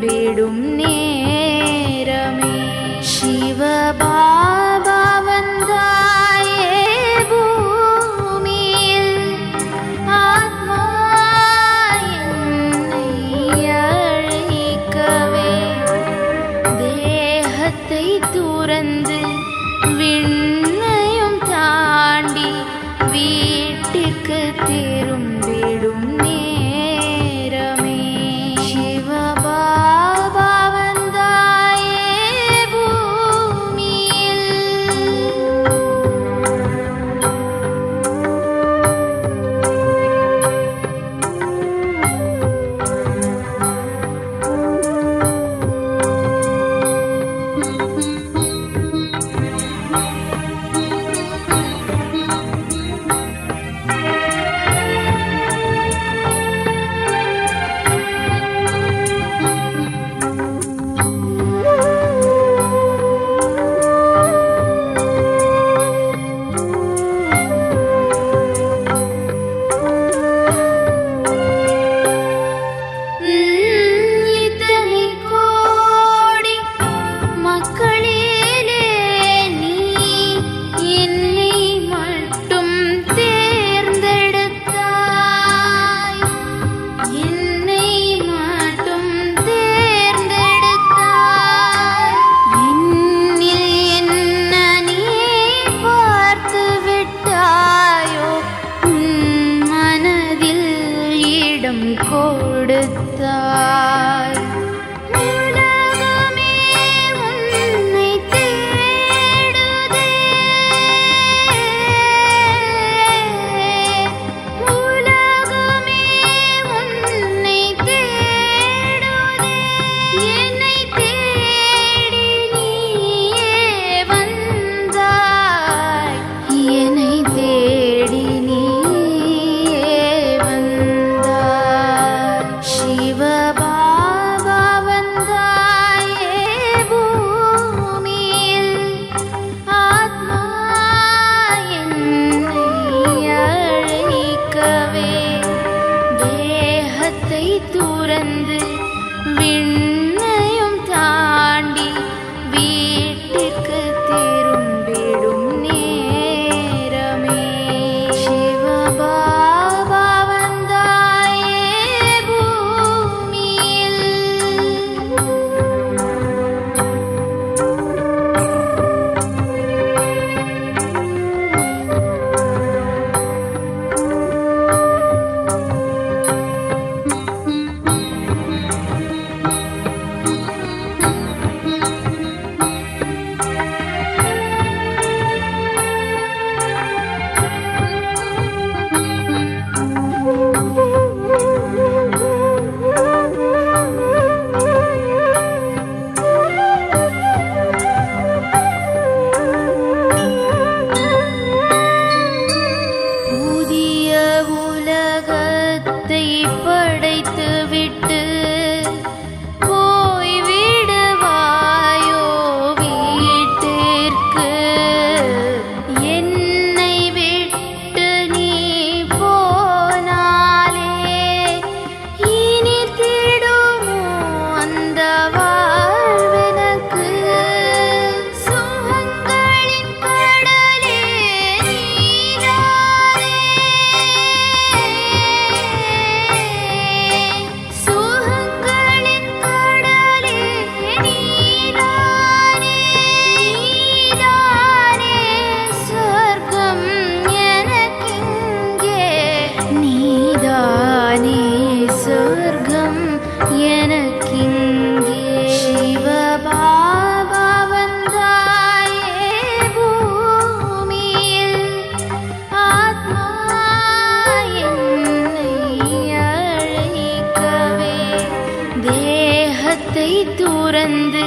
திரும்பிடும் நேரமே சிவபாபா வந்தாயே பூமியில் ஆத்மா என்னை அழைக்கவே தேகத்தை துறந்து விண்ணையும் தாண்டி வீட்டிற்கு திரும்பிடும் நேரமே சிவபாபா வந்தாயே பூமியில் கொடுத்தாய் உலகமே உன்னை தேடுதே உலகமே உன்னை தேடுதே என்னை தேடி நீயே வந்தாய் என்னை தேடி நீயே வந்தாய் சிவபாபா வந்தாயே பூமியில் ஆத்மா என்னை அழைக்கவே தேகத்தை துறந்து விண்ணையும் தாண்டி வீட்டிற்கு திரும்பிடும் நேரமே சிவபாபா வந்தாயே பூமியில் புதிய உலகத்தை படைத்துவிட்டு போய்விடுவாயோ வீட்டிற்கு என்னை விட்டு நீ போனாலே இனி திடுமோ அந்த வாழ்வெனக்கு சுகங்களின் கடலே நீதானே சுகங்களின் கடலே நீதானே நீதானே சொர்க்கம் எனக்கிங்கே நீதானே சொர்க்கம் எனக்கிங்கே சிவபாபா வந்தாயே பூமியில் ஆத்மா என்னை அழைக்கவே தேகத்தை துறந்து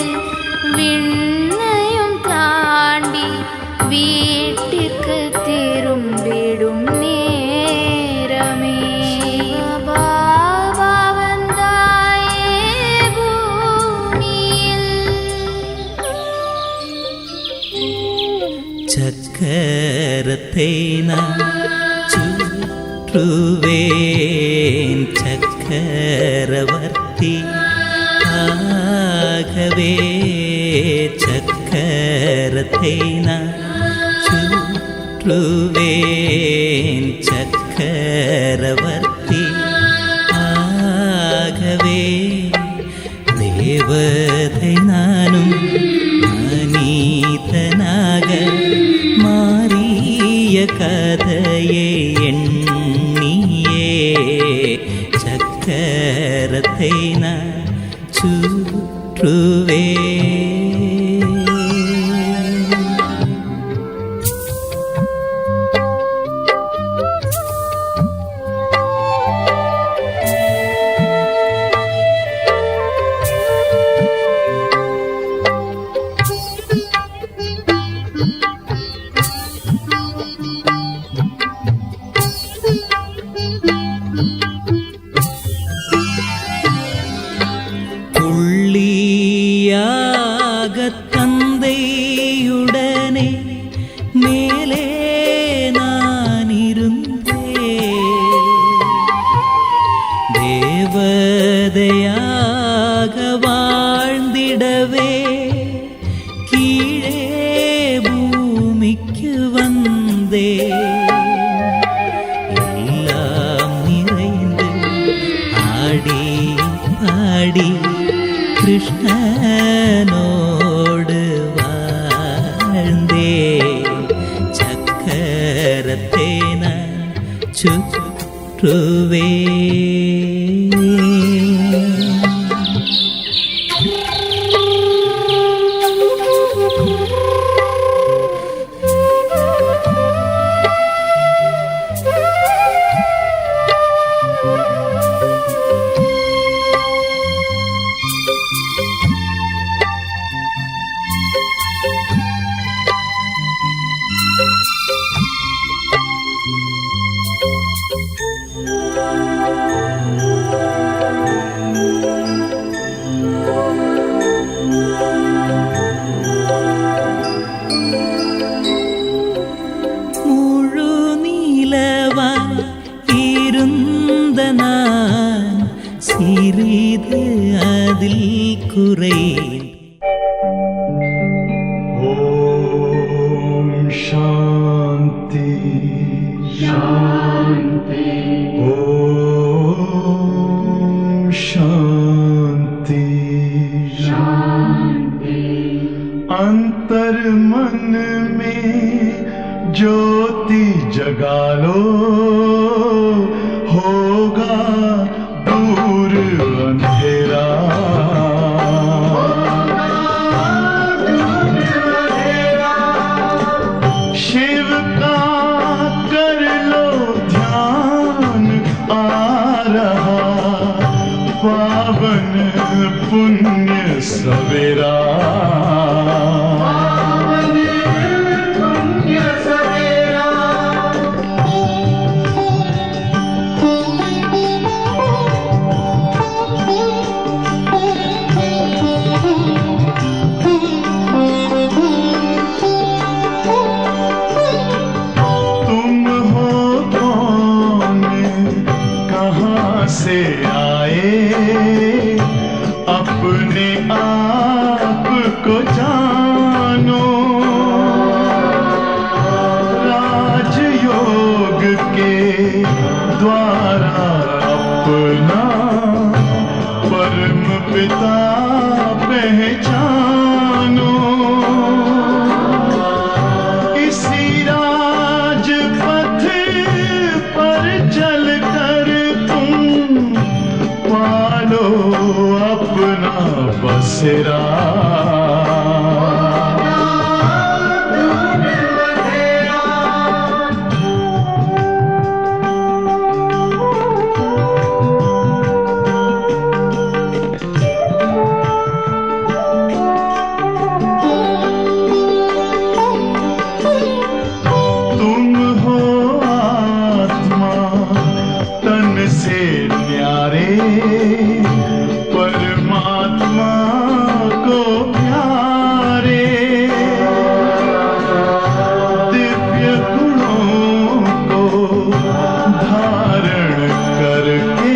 விண்ணையும் தாண்டி வீட்டிற்கு திரும்பிடும் நேரமே சிவபாபா வந்தாயே பூமியில் சக்கரத்தை நான் சுற்றுவேன் சக்கரவர்த்தி ஆகவே சக்கரத்தை நான் சுற்றுவேன் சக்கரவர்த்தி ஆகவே தேவதை நானும் மனிதனாக மாறிய கதையை எண்ணியே சக்கரத்தை நான் சுற்றுவேன். தந்தையுடனே மேலே நான் இருந்தேன் தேவதையாக வாழ்ந்திடவே கீழே பூமிக்கு வந்தேன் எல்லாம் நிறைந்து ஆடி பாடி கிருஷ்ணனோடு வாழ்ந்தே சக்கரத்தை நான் சுற்றுவே. நான் சிறிது அதில் குறை. ஓம் சாந்தி சாந்தி ஓம் சாந்தி शांति अंतर मन में ज्योति जगा लो होगा दूर अंधेरा शिव का कर लो ध्यान आ रहा पावन पुण्य सवेरा से आए अपने आप को जानो राजयोग के द्वारा अपना परम पिता पहचानो इसी राजपथ पर चलकर पालो अपना बसेरा तुम हो आत्मा तन से न्यारे परमात्मा को प्यारे दिव्य गुणों को धारण करके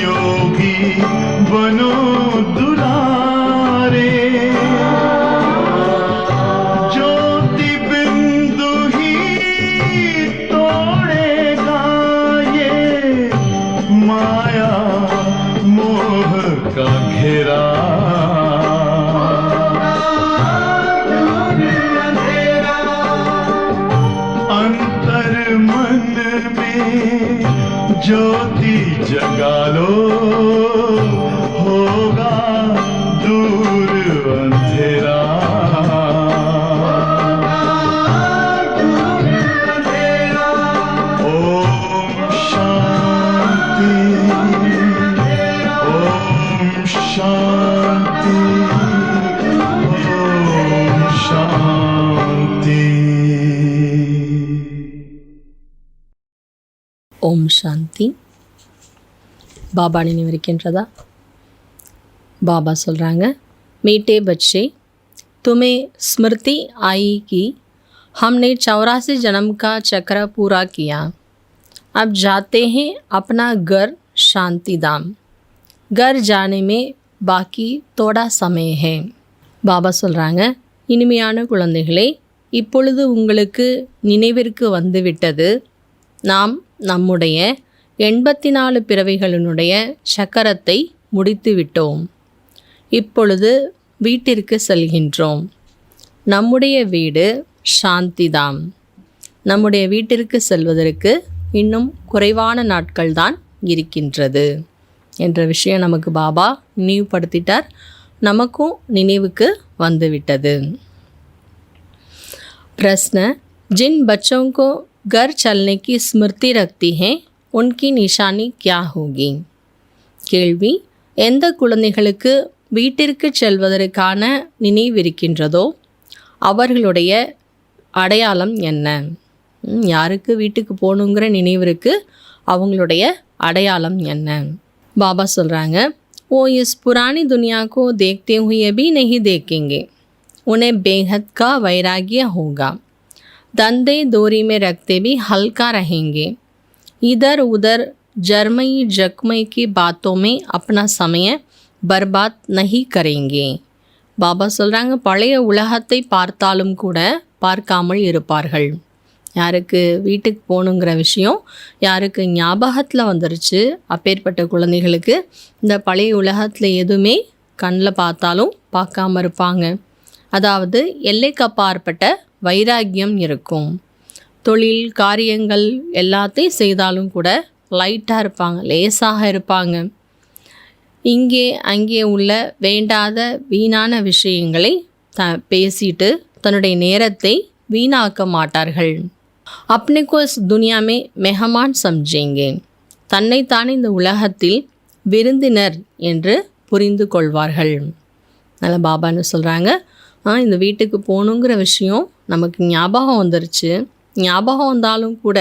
योगी बनो दुलारे अंधेरा अंतर मन में ज्योति जगा लो होगा दूर अंधेरा ओम शांति ओम शांति ओम शांति ஓம் சாந்தி. பாபா நினைவிருக்கின்றதா? பாபா சொல்கிறாங்க, मीठे बच्चे तुम्हें स्मृति आई कि हमने 84 जन्म का चक्र पूरा किया, अब जाते हैं अपना घर शांति धाम, घर जाने में बाकी थोड़ा समय है. பாபா சொல்கிறாங்க, இனிமையான குழந்தைகளே, இப்பொழுது உங்களுக்கு நினைவிற்கு வந்துவிட்டது, நாம் நம்முடைய 84 பிறவிகளினுடைய சக்கரத்தை முடித்து விட்டோம். இப்பொழுது வீட்டிற்கு செல்கின்றோம். நம்முடைய வீடு சாந்திதாம். நம்முடைய வீட்டிற்கு செல்வதற்கு இன்னும் குறைவான நாட்கள் தான் இருக்கின்றது என்ற விஷயம் நமக்கு பாபா நினைவுபடுத்திட்டார். நமக்கும் நினைவுக்கு வந்துவிட்டது. प्रश्न, जिन बच्चों को घर चलने की स्मृति रखती हैं उनकी निशानी क्या होगी? கேள்வி, எந்த குழந்தைகளுக்கு வீட்டிற்கு செல்வதற்கான நினைவிருக்கின்றதோ அவர்களுடைய அடையாளம் என்ன? யாருக்கு வீட்டுக்கு போகணுங்கிற நினைவு இருக்குது, அவங்களுடைய அடையாளம் என்ன? பாபா சொல்கிறாங்க, वो इस पुरानी दुनिया को देखते हुए भी नहीं देखेंगे, उन्हें बेहद का वैराग्य होगा, धंधे दोरी में रखते भी हल्का रहेंगे, इधर उधर जर्मई जख्मई की बातों में अपना समय बर्बाद नहीं करेंगे. பாபா சொல்கிறாங்க, பழைய உலகத்தை பார்த்தாலும் கூட பார்க்காமல் இருப்பார்கள். யாருக்கு வீட்டுக்கு போகணுங்கிற விஷயம் யாருக்கு ஞாபகத்தில் வந்துருச்சு, அப்பேற்பட்ட குழந்தைகளுக்கு இந்த பழைய உலகத்தில் எதுவுமே கண்ணில் பார்த்தாலும் பார்க்காம இருப்பாங்க. அதாவது எல்லைக்கு அப்பாற்பட்ட வைராக்கியம் இருக்கும். தொழில் காரியங்கள் எல்லாத்தையும் செய்தாலும் கூட லைட்டாக இருப்பாங்க, லேசாக இருப்பாங்க. இங்கே அங்கே உள்ள வேண்டாத வீணான விஷயங்களை பேசிட்டு தன்னுடைய நேரத்தை வீணாக்க மாட்டார்கள். अपने को इस दुनिया में मेहमान समझेंगे, தன்னைத்தானே இந்த உலகத்தில் விருந்தினர் என்று புரிந்து கொள்வார்கள். நல்ல பாபான்னு சொல்கிறாங்க, இந்த வீட்டுக்கு போகணுங்கிற விஷயம் நமக்கு ஞாபகம் வந்துருச்சு. ஞாபகம் வந்தாலும் கூட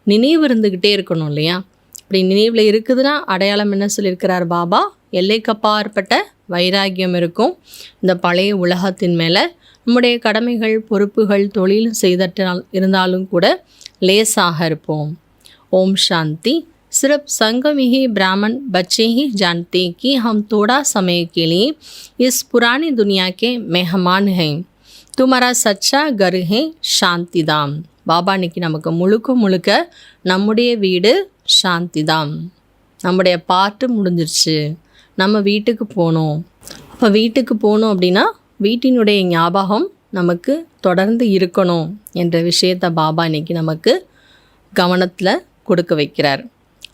நினைவு இருந்துக்கிட்டே இருக்கணும் இல்லையா? இப்படி நினைவில் இருக்குதுன்னா அடையாளம் என்ன சொல்லியிருக்கிறார் பாபா? எல்லைக்கப்பாற்பட்ட வைராக்கியம் இருக்கும். இந்த பழைய உலகத்தின் மேலே நம்முடைய கடமைகள் பொறுப்புகள் தொழில் செய்தட்டு இருந்தாலும் கூட லேசாக இருப்போம். ஓம் சாந்தி. सिर्फ संग में ही ब्राह्मण बच्चे ही जानते कि हम थोड़ा समय के लिए इस पुरानी दुनिया के मेहमान हैं, तुम्हारा सच्चा घर है शांतिधाम. பாபா இன்னைக்கு நமக்கு முழுக்க முழுக்க நம்முடைய வீடு சாந்திதாம், நம்முடைய பாட்டு முடிஞ்சிருச்சு, நம்ம வீட்டுக்கு போகணும். அப்போ வீட்டுக்கு போகணும் அப்படின்னா வீட்டினுடைய ஞாபகம் நமக்கு தொடர்ந்து இருக்கணும் என்ற விஷயத்தை பாபா இன்னைக்கு நமக்கு கவனத்தில் கொடுக்க வைக்கிறார்.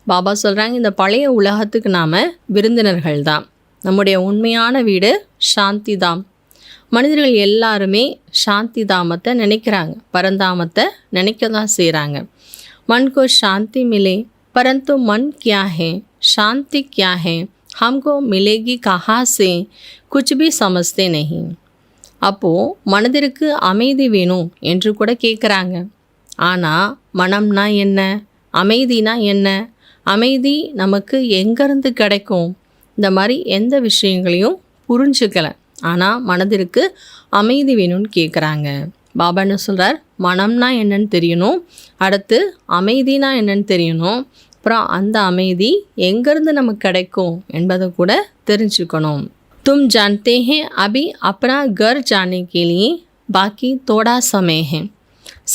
பாபா சொல்கிறாங்க, இந்த பழைய உலகத்துக்கு நாம் விருந்தினர்கள் தான். நம்முடைய உண்மையான வீடு சாந்திதாம். மனிதர்கள் எல்லாருமே சாந்தி தாமத்தை நினைக்கிறாங்க, பரந்தாமத்தை நினைக்க தான் செய்கிறாங்க. मन को शांति मिले परंतु मन क्या है, शांति क्या है, हमको मिलेगी कहाँ से, कुछ भी समझते नहीं. அப்போது மனதிற்கு அமைதி வேணும் என்று கூட கேட்குறாங்க. ஆனால் மனம்னா என்ன, அமைதினா என்ன, அமைதி நமக்கு எங்கேருந்து கிடைக்கும், இந்த மாதிரி எந்த விஷயங்களையும் புரிஞ்சுக்கலை. ஆனால் மனதிற்கு அமைதி வேணும்னு கேட்குறாங்க. பாபா என்ன சொல்கிறார், மனம்னா என்னன்னு தெரியணும், அடுத்து அமைதினா என்னன்னு தெரியணும், அப்புறம் அந்த அமைதி எங்கேருந்து நமக்கு கிடைக்கும் என்பதை கூட தெரிஞ்சுக்கணும். तुम जानते हैं अभी अपना घर जाने के लिए बाकी थोड़ा समय है,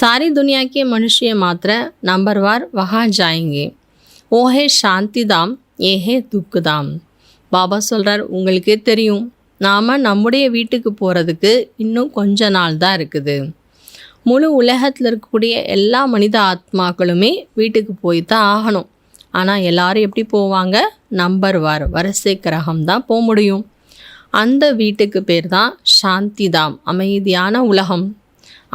सारी दुनिया के मनुष्य मात्र नंबरवार वहाँ जाएंगे, वो है शांति धाम, ये है दुख धाम. பாபா சொல்கிறார், உங்களுக்கே தெரியும் நாம் நம்முடைய வீட்டுக்கு போகிறதுக்கு இன்னும் கொஞ்ச நாள் தான் இருக்குது. முழு உலகத்தில் இருக்கக்கூடிய எல்லா மனித ஆத்மாக்களுமே வீட்டுக்கு போய் தான் ஆகணும். ஆனால் எல்லாரும் எப்படி போவாங்க? நம்பர் வரிசை கிரகம் தான் போக முடியும். அந்த வீட்டுக்கு பேர் தான் சாந்திதாம், அமைதியான உலகம்.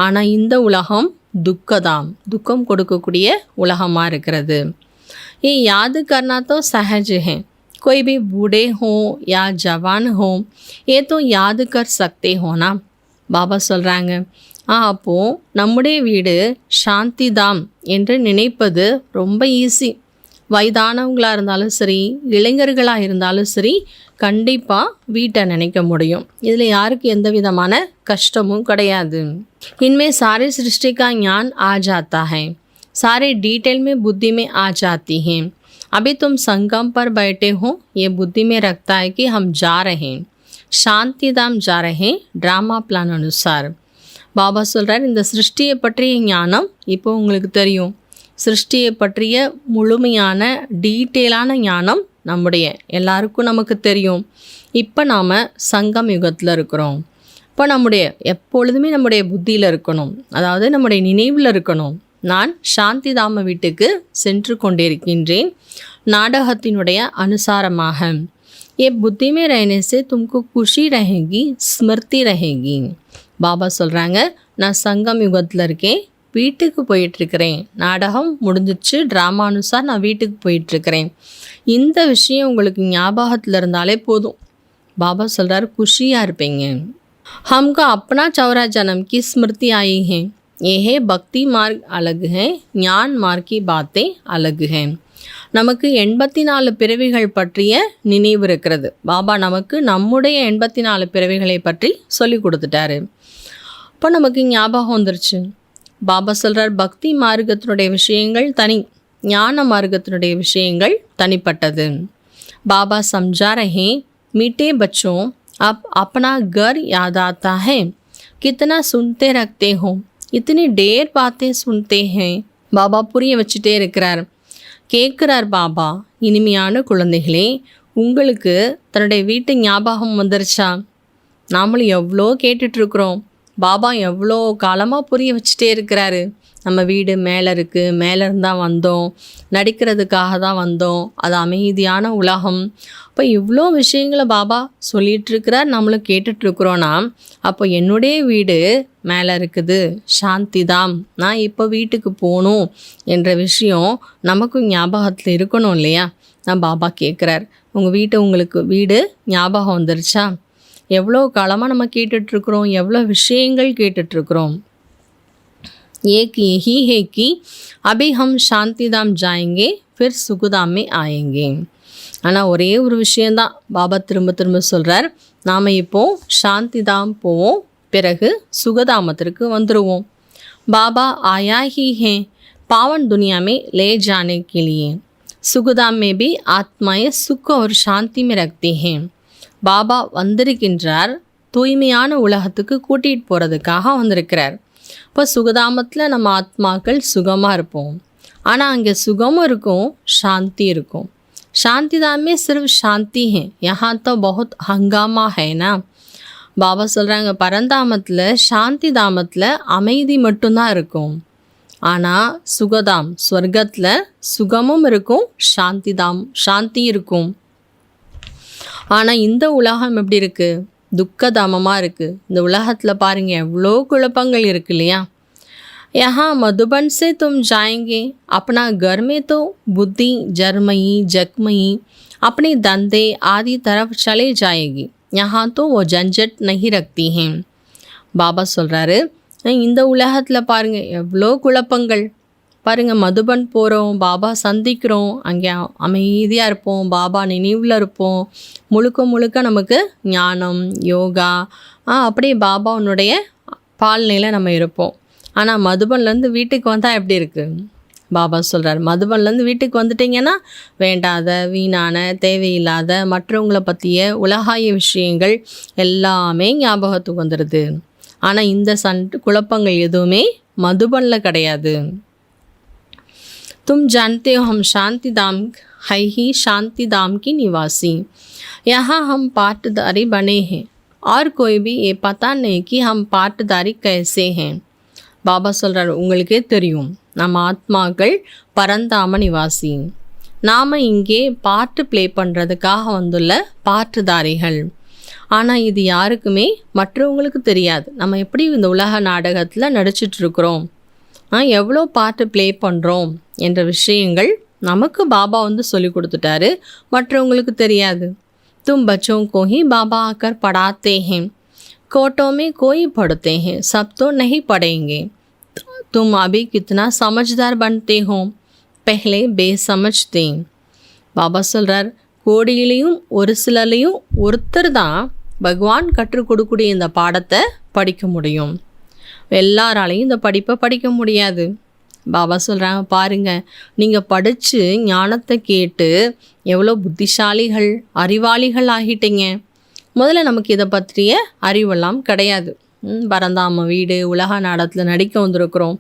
ஆனால் இந்த உலகம் துக்கதாம், துக்கம் கொடுக்கக்கூடிய உலகமாக இருக்கிறது. ये याद करना तो सहज है, कोई भी बूढ़े हो या जवान हो ये तो याद कर सकते हो ना. பாபா சொல்கிறாங்க, அப்போது நம்முடைய வீடு சாந்திதாம் என்று நினைப்பது ரொம்ப ஈஸி. வயதானவங்களாக இருந்தாலும் சரி, இளைஞர்களாக இருந்தாலும் சரி, கண்டிப்பாக வீட்டை நினைக்க முடியும். இதில் யாருக்கு எந்த விதமான கஷ்டமும் கிடையாது. इनमें सारे सृष्टि का ज्ञान आ जाता है, सारे डिटेल में बुद्धि में आ जाती हैं. अभी तुम संगम पर बैठे हो, ये बुद्धि में रखता है कि हम जा रहे हैं, शांतिधाम जा रहे हैं, ड्रामा प्लान अनुसार. பாபா சொல்கிறார், இந்த சிருஷ்டியை பற்றிய ஞானம் இப்போ உங்களுக்கு தெரியும். சிருஷ்டியை பற்றிய முழுமையான டீட்டெயிலான ஞானம் நம்முடைய எல்லாருக்கும் நமக்கு தெரியும். இப்போ நாம் சங்கம் யுகத்தில் இருக்கிறோம். இப்போ எப்பொழுதுமே நம்முடைய புத்தியில் இருக்கணும், அதாவது நம்முடைய நினைவில் இருக்கணும். நான் சாந்திதாம வீட்டுக்கு சென்று கொண்டிருக்கின்றேன் நாடகத்தினுடைய அனுசாரமாக. ये बुद्धि में रहने से तुमको खुशी रहेगी, स्मृति रहेगी. பாபா சொல்கிறாங்க, நான் சங்கம் யுகத்தில் இருக்கேன், வீட்டுக்கு போயிட்டுருக்கிறேன். நாடகம் முடிஞ்சிச்சு, ட்ராமா அனுசார் நான் வீட்டுக்கு போயிட்டுருக்கிறேன். இந்த விஷயம் உங்களுக்கு ஞாபகத்தில் இருந்தாலே போதும். பாபா சொல்கிறார், குஷியாக இருப்பீங்க. हमको अपना 14 जन्म की स्मृति आई है. ये है भक्ति मार्ग अलग है, ஞான் मार्ग की बातें अलग है. நமக்கு 84 பிறவிகள் பற்றிய நினைவு இருக்கிறது. பாபா நமக்கு நம்முடைய 84 பிறவிகளை பற்றி சொல்லி கொடுத்துட்டாரு. இப்போ நமக்கு ஞாபகம் வந்துருச்சு. பாபா சொல்கிறார், பக்தி மார்க்கத்தினுடைய விஷயங்கள் தனி, ஞான மார்க்கத்தினுடைய விஷயங்கள் தனிப்பட்டது. பாபா समझा रहे, मीठे बच्चों अब अपना घर याद आता है, कितना सुनते रखते हो, इतनी ढेर बातें सुनते हैं. பாபா புரிய வச்சுட்டே இருக்கிறார். கேட்குறார் பாபா, இனிமையான குழந்தைகளே, உங்களுக்கு தன்னுடைய வீட்டு ஞாபகம் வந்துருச்சா? நாமளும் எவ்வளோ கேட்டுட்ருக்குறோம். பாபா எவ்வளோ காலமாக புரிய வச்சுட்டே இருக்கிறாரு. நம்ம வீடு மேலே இருக்குது, மேலே இருந்தால் வந்தோம், நடிக்கிறதுக்காக தான் வந்தோம், அது அமைதியான உலகம். இப்போ இவ்வளோ விஷயங்களை பாபா சொல்லிகிட்ருக்கிறார், நம்மளும் கேட்டுட்ருக்குறோன்னா, அப்போ என்னுடைய வீடு மேலே இருக்குது, சாந்திதாம், நான் இப்போ வீட்டுக்கு போகணும் என்ற விஷயம் நமக்கும் ஞாபகத்தில் இருக்கணும் இல்லையா? நான் பாபா கேட்குறார், உங்களுக்கு வீடு ஞாபகம் வந்துருச்சா? எவ்வளோ காலமாக நம்ம கேட்டுட்ருக்குறோம், எவ்வளோ விஷயங்கள் கேட்டுட்ருக்குறோம். एक यही है कि अभी हम शांतिधाम जाएंगे, फिर सुखधाम में आएंगे. ஆனால் ஒரே ஒரு விஷயந்தான் பாபா திரும்ப திரும்ப சொல்கிறார், நாம் இப்போது சாந்திதாம் போவோம், பிறகு சுகதாமத்திற்கு வந்துடுவோம். பாபா आया ही है पावन दुनिया में ले जाने के लिए, सुखधाम में भी आत्माएं सुख और शांति में रखती हैं. பாபா வந்திருக்கின்றார், தூய்மையான உலகத்துக்கு கூட்டிகிட்டு போகிறதுக்காக வந்திருக்கிறார். இப்போ சுகதாமத்தில் நம்ம ஆத்மாக்கள் சுகமாக இருப்போம். ஆனால் அங்கே சுகமும் இருக்கும், சாந்தி இருக்கும். शांतिधाम में सिर्फ शांति है, यहाँ तो बहुत हंगामा है ना. பாபா சொல்கிறாங்க, பரந்தாமத்தில் சாந்தி தாமத்தில் அமைதி மட்டும்தான் இருக்கும். ஆனால் சுகதாம் ஸ்வர்க்கத்தில் சுகமும் இருக்கும், சாந்தி இருக்கும். ஆனால் இந்த உலகம் எப்படி இருக்குது? துக்கதாமமாக இருக்குது. இந்த உலகத்தில் பாருங்கள் எவ்வளோ குழப்பங்கள் இருக்கு இல்லையா? यहाँ मधुबन से तुम जाएंगे, अपना घर में तो बुद्धि जरमई जगमई अपने धंधे आदि तरफ चले जाएगी, यहाँ तो वो झंझट नहीं रखती हैं. பாபா சொல்கிறாரு, இந்த உலகத்தில் பாருங்கள் எவ்வளோ குழப்பங்கள். பாருங்கள், மதுபன் போகிறோம், பாபா சந்திக்கிறோம், அங்கே அமைதியாக இருப்போம், பாபா நினைவில் இருப்போம், முழுக்க நமக்கு ஞானம் யோகா அப்படியே பாபாவுடைய பால்நிலையில் நம்ம இருப்போம். ஆனால் மதுபன்லேருந்து வீட்டுக்கு வந்தால் எப்படி இருக்குது? பாபா சொல்கிறார், மதுபன்லேருந்து வீட்டுக்கு வந்துட்டிங்கன்னா வேண்டாத வீணான தேவையில்லாத மற்றவங்களை பற்றிய உலகாய விஷயங்கள் எல்லாமே ஞாபகத்துக்கு வந்துடுது. ஆனால் இந்த குழப்பங்கள் எதுவுமே மதுபனில் கிடையாது. तुम जानते हो हम शांतिधाम है ही शांति धाम की निवासी। यहाँ हम पाटदारी बने हैं और कोई भी ये पता नहीं कि हम पाटदारी कैसे हैं. பாபா சொல்கிறார், உங்களுக்கே தெரியும் நம்ம ஆத்மாக்கள் பரந்தாம நிவாசி. நாம் இங்கே பாட்டு ப்ளே பண்ணுறதுக்காக வந்துள்ள பாட்டுதாரிகள். ஆனால் இது யாருக்குமே மற்றவங்களுக்கு தெரியாது. நம்ம எப்படி இந்த உலக நாடகத்தில் நடிச்சிட்ருக்குறோம், எவ்வளோ பாட்டு ப்ளே பண்ணுறோம் என்ற விஷயங்கள் நமக்கு பாபா வந்து சொல்லி கொடுத்துட்டாரு, மற்றவங்களுக்கு தெரியாது. तुम बच्चों को ही बाबा आकर पढ़ाते हैं, कोटों में कोई पढ़ते हैं, सब तो नहीं पढ़ेंगे. तुम अभी कितना समझदार बनते हो, पहले बेसमझ थे. பாபா சொல்கிறார், கோடியிலையும் ஒரு சிலரையும் ஒருத்தர் தான் பகவான் கற்றுக் கொடுக்கக்கூடிய இந்த பாடத்தை படிக்க முடியும். எல்லாராலையும் இந்த படிப்பை படிக்க முடியாது. பாபா சொல்கிறாங்க, பாருங்கள், நீங்கள் படித்து ஞானத்தை கேட்டு எவ்வளோ புத்திசாலிகள் அறிவாளிகள் ஆகிட்டீங்க. முதல்ல நமக்கு இதை பற்றிய அறிவெல்லாம் கிடையாது. பரந்தாம வீடு உலக நாடகத்தில் நடிக்க வந்திருக்கிறோம்.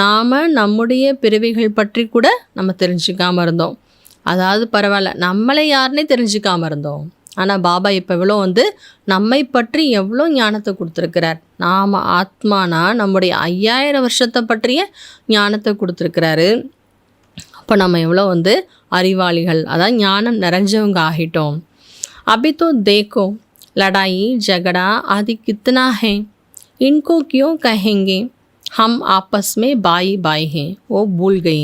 நாம் நம்முடைய பிறவிகள் பற்றி கூட நம்ம தெரிஞ்சுக்காமல் இருந்தோம். அதாவது பரவாயில்ல, நம்மளை யாருன்னே தெரிஞ்சுக்காமல் இருந்தோம். ஆனால் பாபா இப்போ எவ்வளோ வந்து நம்மை பற்றி எவ்வளோ ஞானத்தை கொடுத்துருக்கிறார். நாம் ஆத்மானா நம்முடைய 5000 வருஷத்தை பற்றிய ஞானத்தை கொடுத்துருக்கிறாரு. அப்போ நம்ம எவ்வளோ வந்து அறிவாளிகள், அதான் ஞானம் நிறைஞ்சவங்க ஆகிட்டோம். अभी तो देखो लड़ाई झगड़ा आदि कितना है, इनको क्यों कहेंगे, हम आपस में बाई बाई हैं, वो भूल गई.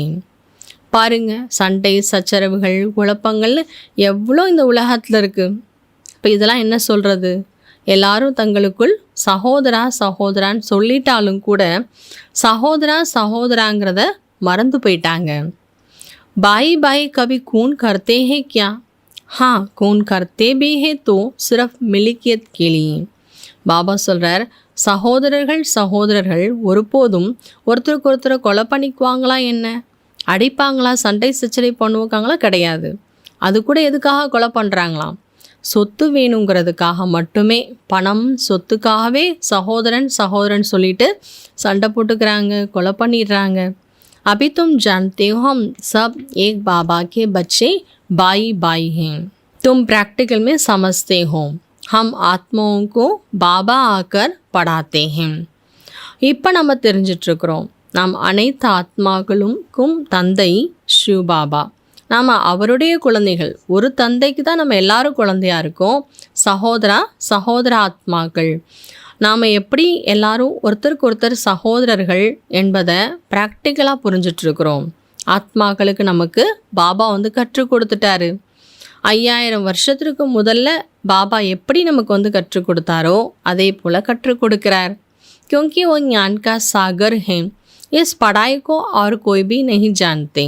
பாருங்க, சண்டை சச்சரவுகள் குழப்பங்கள் எவ்வளோ இந்த உலகத்தில் இருக்குது. இப்போ இதெல்லாம் என்ன சொல்கிறது? எல்லாரும் தங்களுக்குள் சகோதரா சகோதரான்னு சொல்லிட்டாலும் கூட சகோதரா சகோதராங்கிறத மறந்து போயிட்டாங்க. பாய் பாய் கவி கூன் கர்த்தே ஹே கியா, हाँ कौन करते भी है तो सिर्फ मिल्कियत के लिए. பாபா சொல்கிறார், சகோதரர்கள் சகோதரர்கள் ஒருபோதும் ஒருத்தருக்கு ஒருத்தரை கொலை பண்ணிக்குவாங்களா, என்ன அடிப்பாங்களா, சண்டை சச்சரை பண்ணுவாங்களா? கிடையாது. அது கூட எதுக்காக கொலை பண்ணுறாங்களாம்? சொத்து வேணுங்கிறதுக்காக மட்டுமே. பணம் சொத்துக்காகவே சகோதரன் சகோதரன் சொல்லிட்டு சண்டை போட்டுக்கிறாங்க, கொலை பண்ணிடுறாங்க. अभी तुम जानते हो हम सब एक बाबा के बच्चे बाई बाई हैं. तुम प्रैक्टिकल में समझते हो हम आत्माओं को बाबा आकर पढ़ाते हैं. இப்போ நம்ம தெரிஞ்சிட்ருக்கிறோம், நாம் அனைத்து ஆத்மாக்களுக்கும் தந்தை ஷிவ் பாபா. நாம் அவருடைய குழந்தைகள். ஒரு தந்தைக்கு தான் நம்ம எல்லாரும் குழந்தையாக இருக்கோம். சகோதரா சகோதர ஆத்மாக்கள். நாம் எப்படி எல்லாரும் ஒருத்தருக்கு ஒருத்தர் சகோதரர்கள் என்பதை ப்ராக்டிக்கலாக புரிஞ்சிட்ருக்குறோம். ஆத்மாக்களுக்கு நமக்கு பாபா வந்து கற்றுக் கொடுத்துட்டாரு. 5000 வருஷத்திற்கு முதல்ல பாபா எப்படி நமக்கு வந்து கற்றுக் கொடுத்தாரோ அதே போல் கற்றுக் கொடுக்கிறார். क्योंकि वो ज्ञान का सागर है, इस पढ़ाई को और कोई भी नहीं जानते.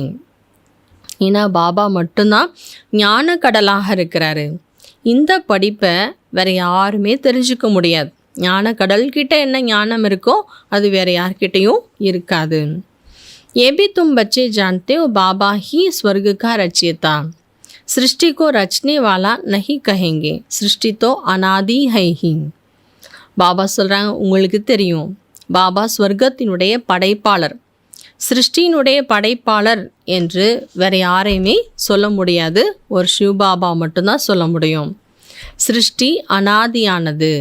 ஏன்னா பாபா மட்டும்தான் ஞான கடலாக இருக்கிறாரு. இந்த படிப்பை வேறு யாருமே தெரிஞ்சுக்க முடியாது. ஞான கடல்கிட்ட என்ன ஞானம் இருக்கோ அது வேறு யார்கிட்டையும் இருக்காது. ये भी तुम बच्चे जानते हो बाबा ही स्वर्ग का रचयिता, सृष्टि को रचने वाला नहीं कहेंगे, सृष्टि तो अनादि है ही. பாபா சொல்கிறாங்க, உங்களுக்கு தெரியும் பாபா ஸ்வர்க்கத்தினுடைய படைப்பாளர், சிருஷ்டியினுடைய படைப்பாளர் என்று வேறு யாரையுமே சொல்ல முடியாது. ஒரு சிவபாபா மட்டும்தான் சொல்ல முடியும். சிருஷ்டி அனாதியானது,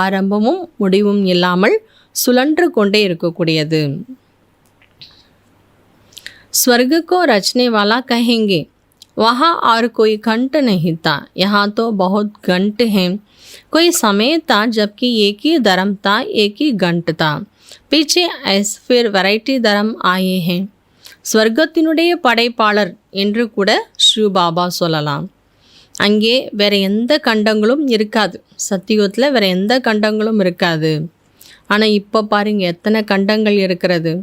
ஆரம்பமும் முடிவும் இல்லாமல் சுழன்று கொண்டே இருக்கக்கூடியது. स्वर्ग को रचने वाला कहेंगे वहाँ और कोई घंट नहीं था, यहाँ तो बहुत घंट हैं. कोई समय था जबकि एक ही धर्म था, एक ही घंट था. पीछे ऐसे फिर वैरायटी धर्म आए हैं. ஸ்வர்க்கத்தினுடைய படைப்பாளர் என்று கூட ஸ்ரீ பாபா சொல்லலாம். அங்கே வேறு எந்த கண்டங்களும் இருக்காது. சத்தியுகத்தில் வேறு எந்த கண்டங்களும் இருக்காது. ஆனால் இப்போ பாருங்க எத்தனை கண்டங்கள் இருக்கிறது.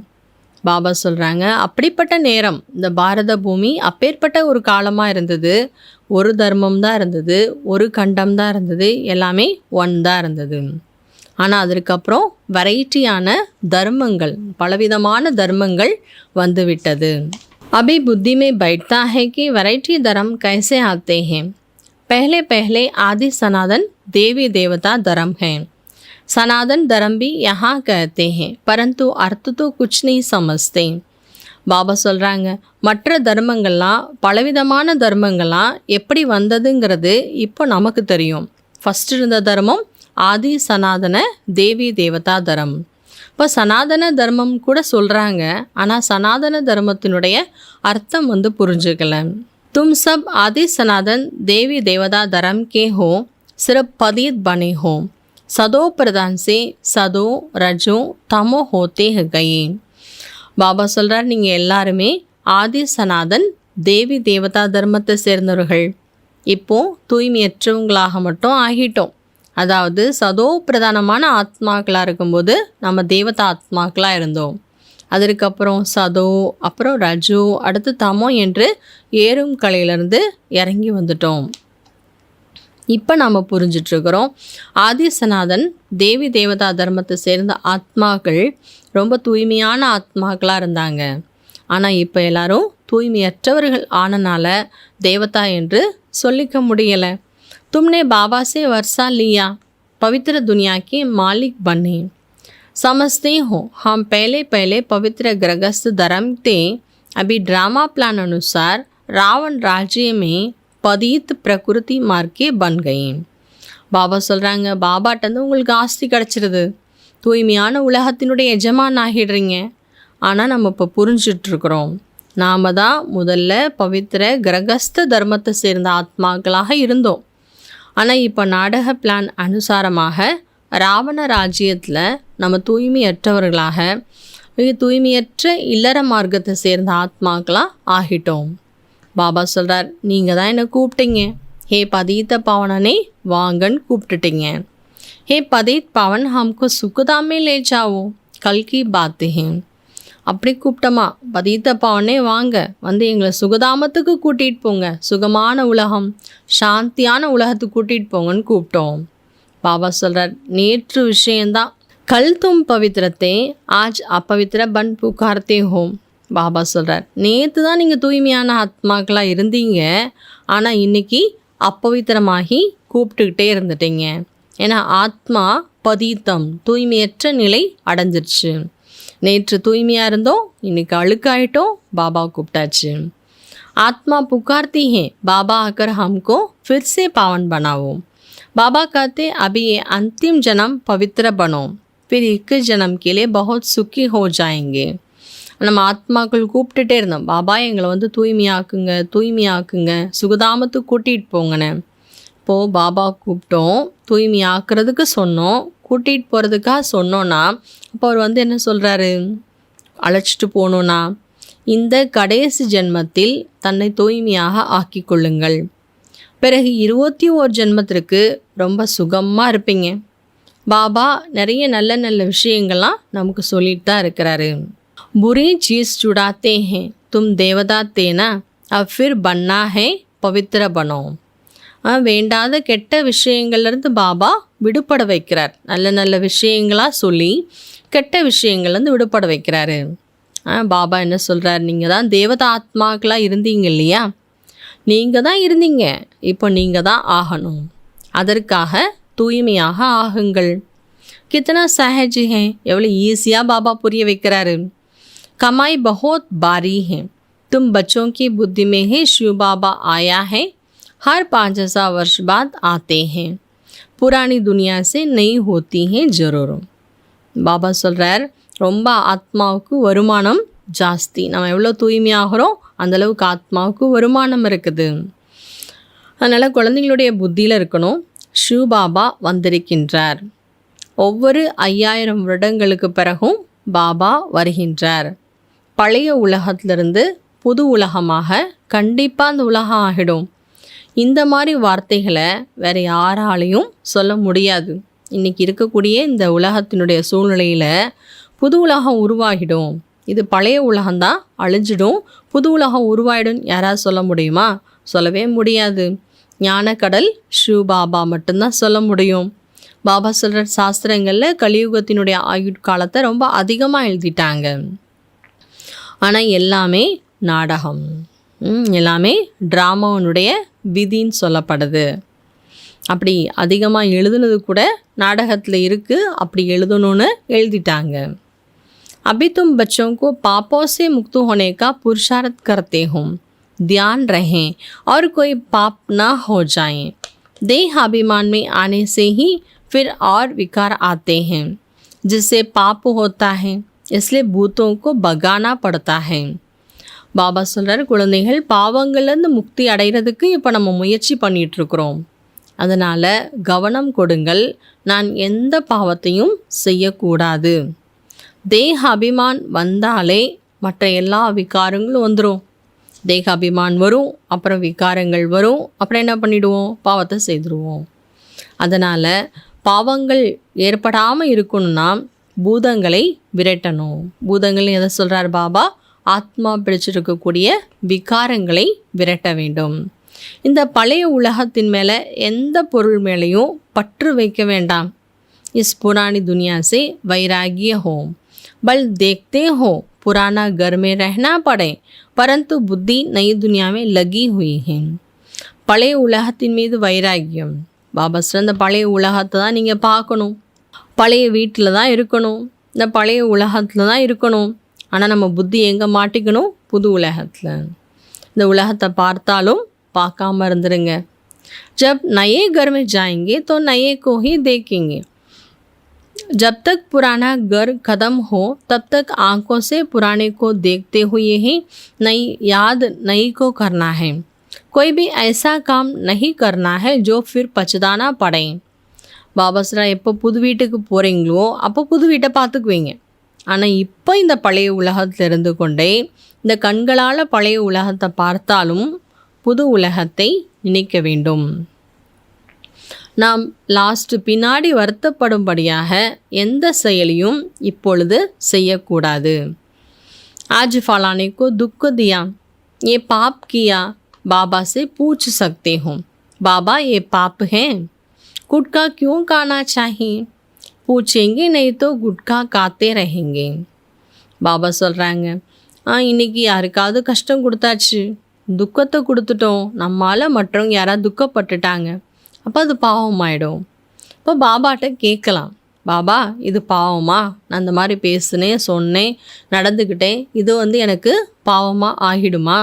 பாபா சொல்கிறாங்க, அப்படிப்பட்ட நேரம் இந்த பாரத பூமி அப்பேற்பட்ட ஒரு காலமாக இருந்தது. ஒரு தர்மம் தான் இருந்தது, ஒரு கண்டம் தான் இருந்தது, எல்லாமே ஒன் தான் இருந்தது. ஆனால் அதற்கப்புறம் வெரைட்டியான தர்மங்கள், பலவிதமான தர்மங்கள் வந்துவிட்டது. अभी बुद्धि में बैठता है कि वैरायटी धर्म कैसे आते हैं. पहले पहले आदि सनातन देवी देवता धर्म है. सनातन धर्म भी यहाँ कहते हैं, परंतु अर्थ तो कुछ नहीं समझते. பாபா சொல்கிறாங்க, மற்ற தர்மங்கள்லாம் பலவிதமான தர்மங்கள்லாம் எப்படி வந்ததுங்கிறது இப்போ நமக்கு தெரியும். ஃபஸ்ட் இருந்த தர்மம் ஆதி சனாதன தேவி தேவதா தர்மம். இப்போ சனாதன தர்மம் கூட சொல்கிறாங்க, ஆனால் சனாதன தர்மத்தினுடைய அர்த்தம் புரிஞ்சுக்கல. तुम सब आदि सनातन देवी देवता धर्म के हो, सिर्फ पतित बने हो, सदो प्रधान से सदो रजो तमो होते गए. பாபா சொல்கிறார், நீங்கள் எல்லாருமே ஆதி சனாதன் தேவி தேவதா தர்மத்தை சேர்ந்தவர்கள். இப்போது தூய்மையற்றவங்களாக மட்டும் ஆகிட்டோம். அதாவது சதோ பிரதானமான ஆத்மாக்களாக இருக்கும்போது நம்ம தேவதா ஆத்மாக்களாக இருந்தோம். அதற்கப்புறம் சதோ, அப்புறம் ரஜோ, அடுத்து தமோ என்று ஏறும் கலையிலேருந்து இறங்கி வந்துட்டோம். இப்போ நாம் புரிஞ்சிட்ருக்கிறோம், ஆதி சனாதன் தேவி தேவதா தர்மத்தை சேர்ந்த ஆத்மாக்கள் ரொம்ப தூய்மையான ஆத்மாக்களாக இருந்தாங்க. ஆனால் இப்போ எல்லாரும் தூய்மையற்றவர்கள் ஆனனால தேவதா என்று சொல்லிக்க முடியலை. तुमने बाबा से वर्षा लिया, पवित्र दुनिया के मालिक बने. समझते हो हम पहले पहले पवित्र गृहस्थ धर्म थे, अभी ड्रामा प्लान अनुसार रावण राज्य में पतित प्रकृति मार के बन गए. பாபா சொல்கிறாங்க, பாபாட்டந்து உங்களுக்கு ஆஸ்தி கிடச்சிருது, தூய்மையான உலகத்தினுடைய எஜமான் ஆகிடுறீங்க. ஆனால் நம்ம இப்போ புரிஞ்சிட்ருக்குறோம், நாம் தான் முதல்ல பவித்திர கிரகஸ்த தர்மத்தை சேர்ந்த ஆத்மாக்களாக இருந்தோம். ஆனால் இப்போ நாடக பிளான் அனுசாரமாக ராவண ராஜ்யத்தில் நம்ம தூய்மையற்றவர்களாக தூய்மையற்ற இல்லற மார்க்கத்தை சேர்ந்த ஆத்மாக்களாக ஆகிட்டோம். பாபா சொல்கிறார், நீங்கள் தான் என்னை கூப்பிட்டீங்க, ஹே பதீத்த பாவனனே வாங்கன்னு கூப்பிட்டுட்டீங்க. ஹே பதீத் பாவன் ஹம்கோ சுக்குதாமே லே ஜாவோ கல்கி பாத்து ஹே. அப்படி கூப்பிட்டோமா, பதீத்த பாவனே வாங்க, எங்களை சுகதாமத்துக்கு கூட்டிகிட்டு போங்க, சுகமான உலகம் சாந்தியான உலகத்துக்கு கூட்டிகிட்டு போங்கன்னு கூப்பிட்டோம். பாபா சொல்கிறார், நேற்று விஷயந்தான், கல் தும் பவித்திரத்தை ஆஜ் அப்பவித்திர பன் புகார்த்தே ஹோம். பாபா சொல்கிறார், நேற்று தான் நீங்கள் தூய்மையான ஆத்மாக்களாக இருந்தீங்க, ஆனால் இன்றைக்கி அப்பவித்திரமாகி கூப்பிட்டுக்கிட்டே இருந்துட்டீங்க. ஏன்னா ஆத்மா பதீத்தம் தூய்மையற்ற நிலை அடைஞ்சிருச்சு. நேற்று தூய்மையாக இருந்தோம், இன்றைக்கி அழுக்காயிட்டோம், பாபா கூப்பிட்டாச்சு. आत्मा पुकारती है, बाबा आकर हमको फिर से पावन बनाओ. बाबा कहते अभी ये अंतिम जन्म पवित्र बनो, फिर 21 जन्म के लिए बहुत सुखी हो जाएंगे. நம்ம ஆத்மாக்கள் கூப்பிட்டுட்டே இருந்தோம், பாபா எங்களை தூய்மையாக்குங்க தூய்மையாக்குங்க, சுகதாமத்துக்கு கூட்டிகிட்டு போங்கன்னு. இப்போது பாபா கூப்பிட்டோம், தூய்மையாக்குறதுக்கு சொன்னோம், கூட்டிகிட்டு போகிறதுக்காக சொன்னோன்னா, அப்போ அவர் என்ன சொல்கிறாரு, அழைச்சிட்டு போகணுன்னா இந்த கடைசி ஜென்மத்தில் தன்னை தூய்மையாக ஆக்கி கொள்ளுங்கள், பிறகு 21 ஜென்மத்திற்கு ரொம்ப சுகமாக இருப்பீங்க. பாபா நிறைய நல்ல நல்ல விஷயங்கள்லாம் நமக்கு சொல்லிட்டு தான் இருக்கிறாரு. बुरी चीज़ छुड़ाते हैं, तुम देवता थे ना, अब फिर बनना है पवित्र बनो. வேண்டாத கெட்ட விஷயங்கள்லேருந்து பாபா விடுபட வைக்கிறார். நல்ல நல்ல விஷயங்களாக சொல்லி கெட்ட விஷயங்கள்லேருந்து விடுபட வைக்கிறாரு. பாபா என்ன சொல்கிறார், நீங்கள் தான் தேவதா ஆத்மாக்களாக இருந்தீங்க இல்லையா, நீங்கள் தான் இருந்தீங்க, இப்போ நீங்கள் தான் ஆகணும், அதற்காக தூய்மையாக ஆகுங்கள். கித்தனா சஹஜ் ஹே, எவ்வளோ ஈஸியாக பாபா புரிய வைக்கிறாரு. கமாய் பஹோத் பாரி ஹே, தும் பச்சோं की बुद्धि में ही शिव बाबा आया है, हर 5,000 वर्ष बाद आते हैं, पुरानी दुनिया से नहीं होती हैं जरूर. பாபா சொல்கிறார், ரொம்ப ஆத்மாவுக்கு வருமானம் ஜாஸ்தி, நம்ம எவ்வளோ தூய்மையாகிறோம் அந்தளவுக்கு ஆத்மாவுக்கு வருமானம் இருக்குது. அதனால் குழந்தைங்களுடைய புத்தியில் இருக்கணும், ஷிவ் பாபா வந்திருக்கின்றார். ஒவ்வொரு 5000 வருடங்களுக்கு பிறகும் பாபா வருகின்றார். பழைய உலகத்திலிருந்து புது உலகமாக கண்டிப்பாக அந்த உலகம் ஆகிடும். இந்த மாதிரி வார்த்தைகளை வேறு யாராலையும் சொல்ல முடியாது. இன்றைக்கி இருக்கக்கூடிய இந்த உலகத்தினுடைய சூழ்நிலையில் புது உலகம் உருவாகிடும், இது பழைய உலகம்தான் அழிஞ்சிடும், புது உலகம் உருவாயிடும் யாராவது சொல்ல முடியுமா? சொல்லவே முடியாது. ஞானக்கடல் ஷிவ் பாபா மட்டும்தான் சொல்ல முடியும். பாபா சொல்கிற சாஸ்திரங்களில் கலியுகத்தினுடைய ஆயுட்காலத்தை ரொம்ப அதிகமாக எழுதிட்டாங்க. ஆனால் எல்லாமே நாடகம், எல்லாமே ட்ராமாவினுடைய விதின்னு சொல்லப்படுது. அப்படி அதிகமாக எழுதுனது கூட நாடகத்தில் இருக்குது, அப்படி எழுதணும்னு எழுதிட்டாங்க. अभी तुम बच्चों को पापों से मुक्त होने का पुरुषार्थ करते हो, ध्यान रहें और कोई पाप ना हो जाए। देह अभिमान में आने से ही फिर और विकार आते हैं, जिससे पाप होता है। इसलिए भूतों को भगाना पड़ता है. பாபா சொல்கிறார், குழந்தைகள் பாவங்கள்லேருந்து முக்தி அடைகிறதுக்கு இப்போ நம்ம முயற்சி பண்ணிகிட்ருக்குறோம். அதனால் கவனம் கொடுங்கள், நான் எந்த பாவத்தையும் செய்யக்கூடாது. தேக அபிமான் வந்தாலே மற்ற எல்லா விகாரங்களும் வந்துடும். தேக அபிமான் வரும், அப்புறம் விகாரங்கள் வரும், அப்புறம் என்ன பண்ணிவிடுவோம், பாவத்தை செய்துடுவோம். அதனால் பாவங்கள் ஏற்படாமல் இருக்கணும்னா பூதங்களை விரட்டணும். பூதங்கள் எதை சொல்கிறார் பாபா? ஆத்மா பிடிச்சிருக்கக்கூடிய விகாரங்களை விரட்ட வேண்டும். இந்த பழைய உலகத்தின் மேலே எந்த பொருள் மேலேயும் பற்று வைக்க வேண்டாம். इस पुरानी दुनिया से वैराग्य हो, बल देखते हो पुराना घर में रहना पड़े, परंतु बुद्धि नई दुनिया में लगी हुई है. பழைய உலகத்தின் மீது வைராக்கியம். பாபா சிறந்த பழைய உலகத்தை தான் நீங்கள் பார்க்கணும், பழைய வீட்டில் தான் இருக்கணும், இந்த பழைய உலகத்தில் தான் இருக்கணும். ஆனால் நம்ம புத்தி எங்கே மாட்டிக்கணும்? புது உலகத்தில். இந்த உலகத்தை பார்த்தாலும் பார்க்காம இருந்துருங்க. जब नए घर में जाएंगे तो नए को ही देखेंगे. जब तक पुराना घर ख़त्म हो तब तक आँखों से पुराने को देखते हुए ही नई याद नई को करना है. कोई भी ऐसा काम नहीं करना है जो फिर पछताना पड़े. பாபா சொல்கிறார், எப்போ புது வீட்டுக்கு போகிறீங்களோ அப்போ புது வீட்டை பார்த்துக்குவீங்க. ஆனால் இப்போ இந்த பழைய உலகத்தில் இருந்து கொண்டே இந்த கண்களால் பழைய உலகத்தை பார்த்தாலும் புது உலகத்தை நினைக்க வேண்டும். நாம் லாஸ்ட்டு பின்னாடி வருத்தப்படும்படியாக எந்த செயலையும் இப்பொழுது செய்யக்கூடாது. आज फलाने को दुख दिया, ये पाप किया, बाबा से पूछ सकते हो, बाबा ये पाप है, गुटखा क्यों खाना चाहिए? पूछेंगे नहीं तो गुटखा खाते रहेंगे. பாபா சொல்கிறாங்க, இன்றைக்கி யாருக்காவது கஷ்டம் கொடுத்தாச்சு, துக்கத்தை கொடுத்துட்டோம், நம்மால் மற்றவங்க யாராவது துக்கப்பட்டுட்டாங்க, அப்போ அது பாவமாயிடும். இப்போ பாபாட்ட கேட்கலாம், பாபா இது பாவமா? நான் அந்த மாதிரி பேசுனேன், சொன்னேன், நடந்துக்கிட்டேன், இது எனக்கு பாவமாக ஆகிடுமா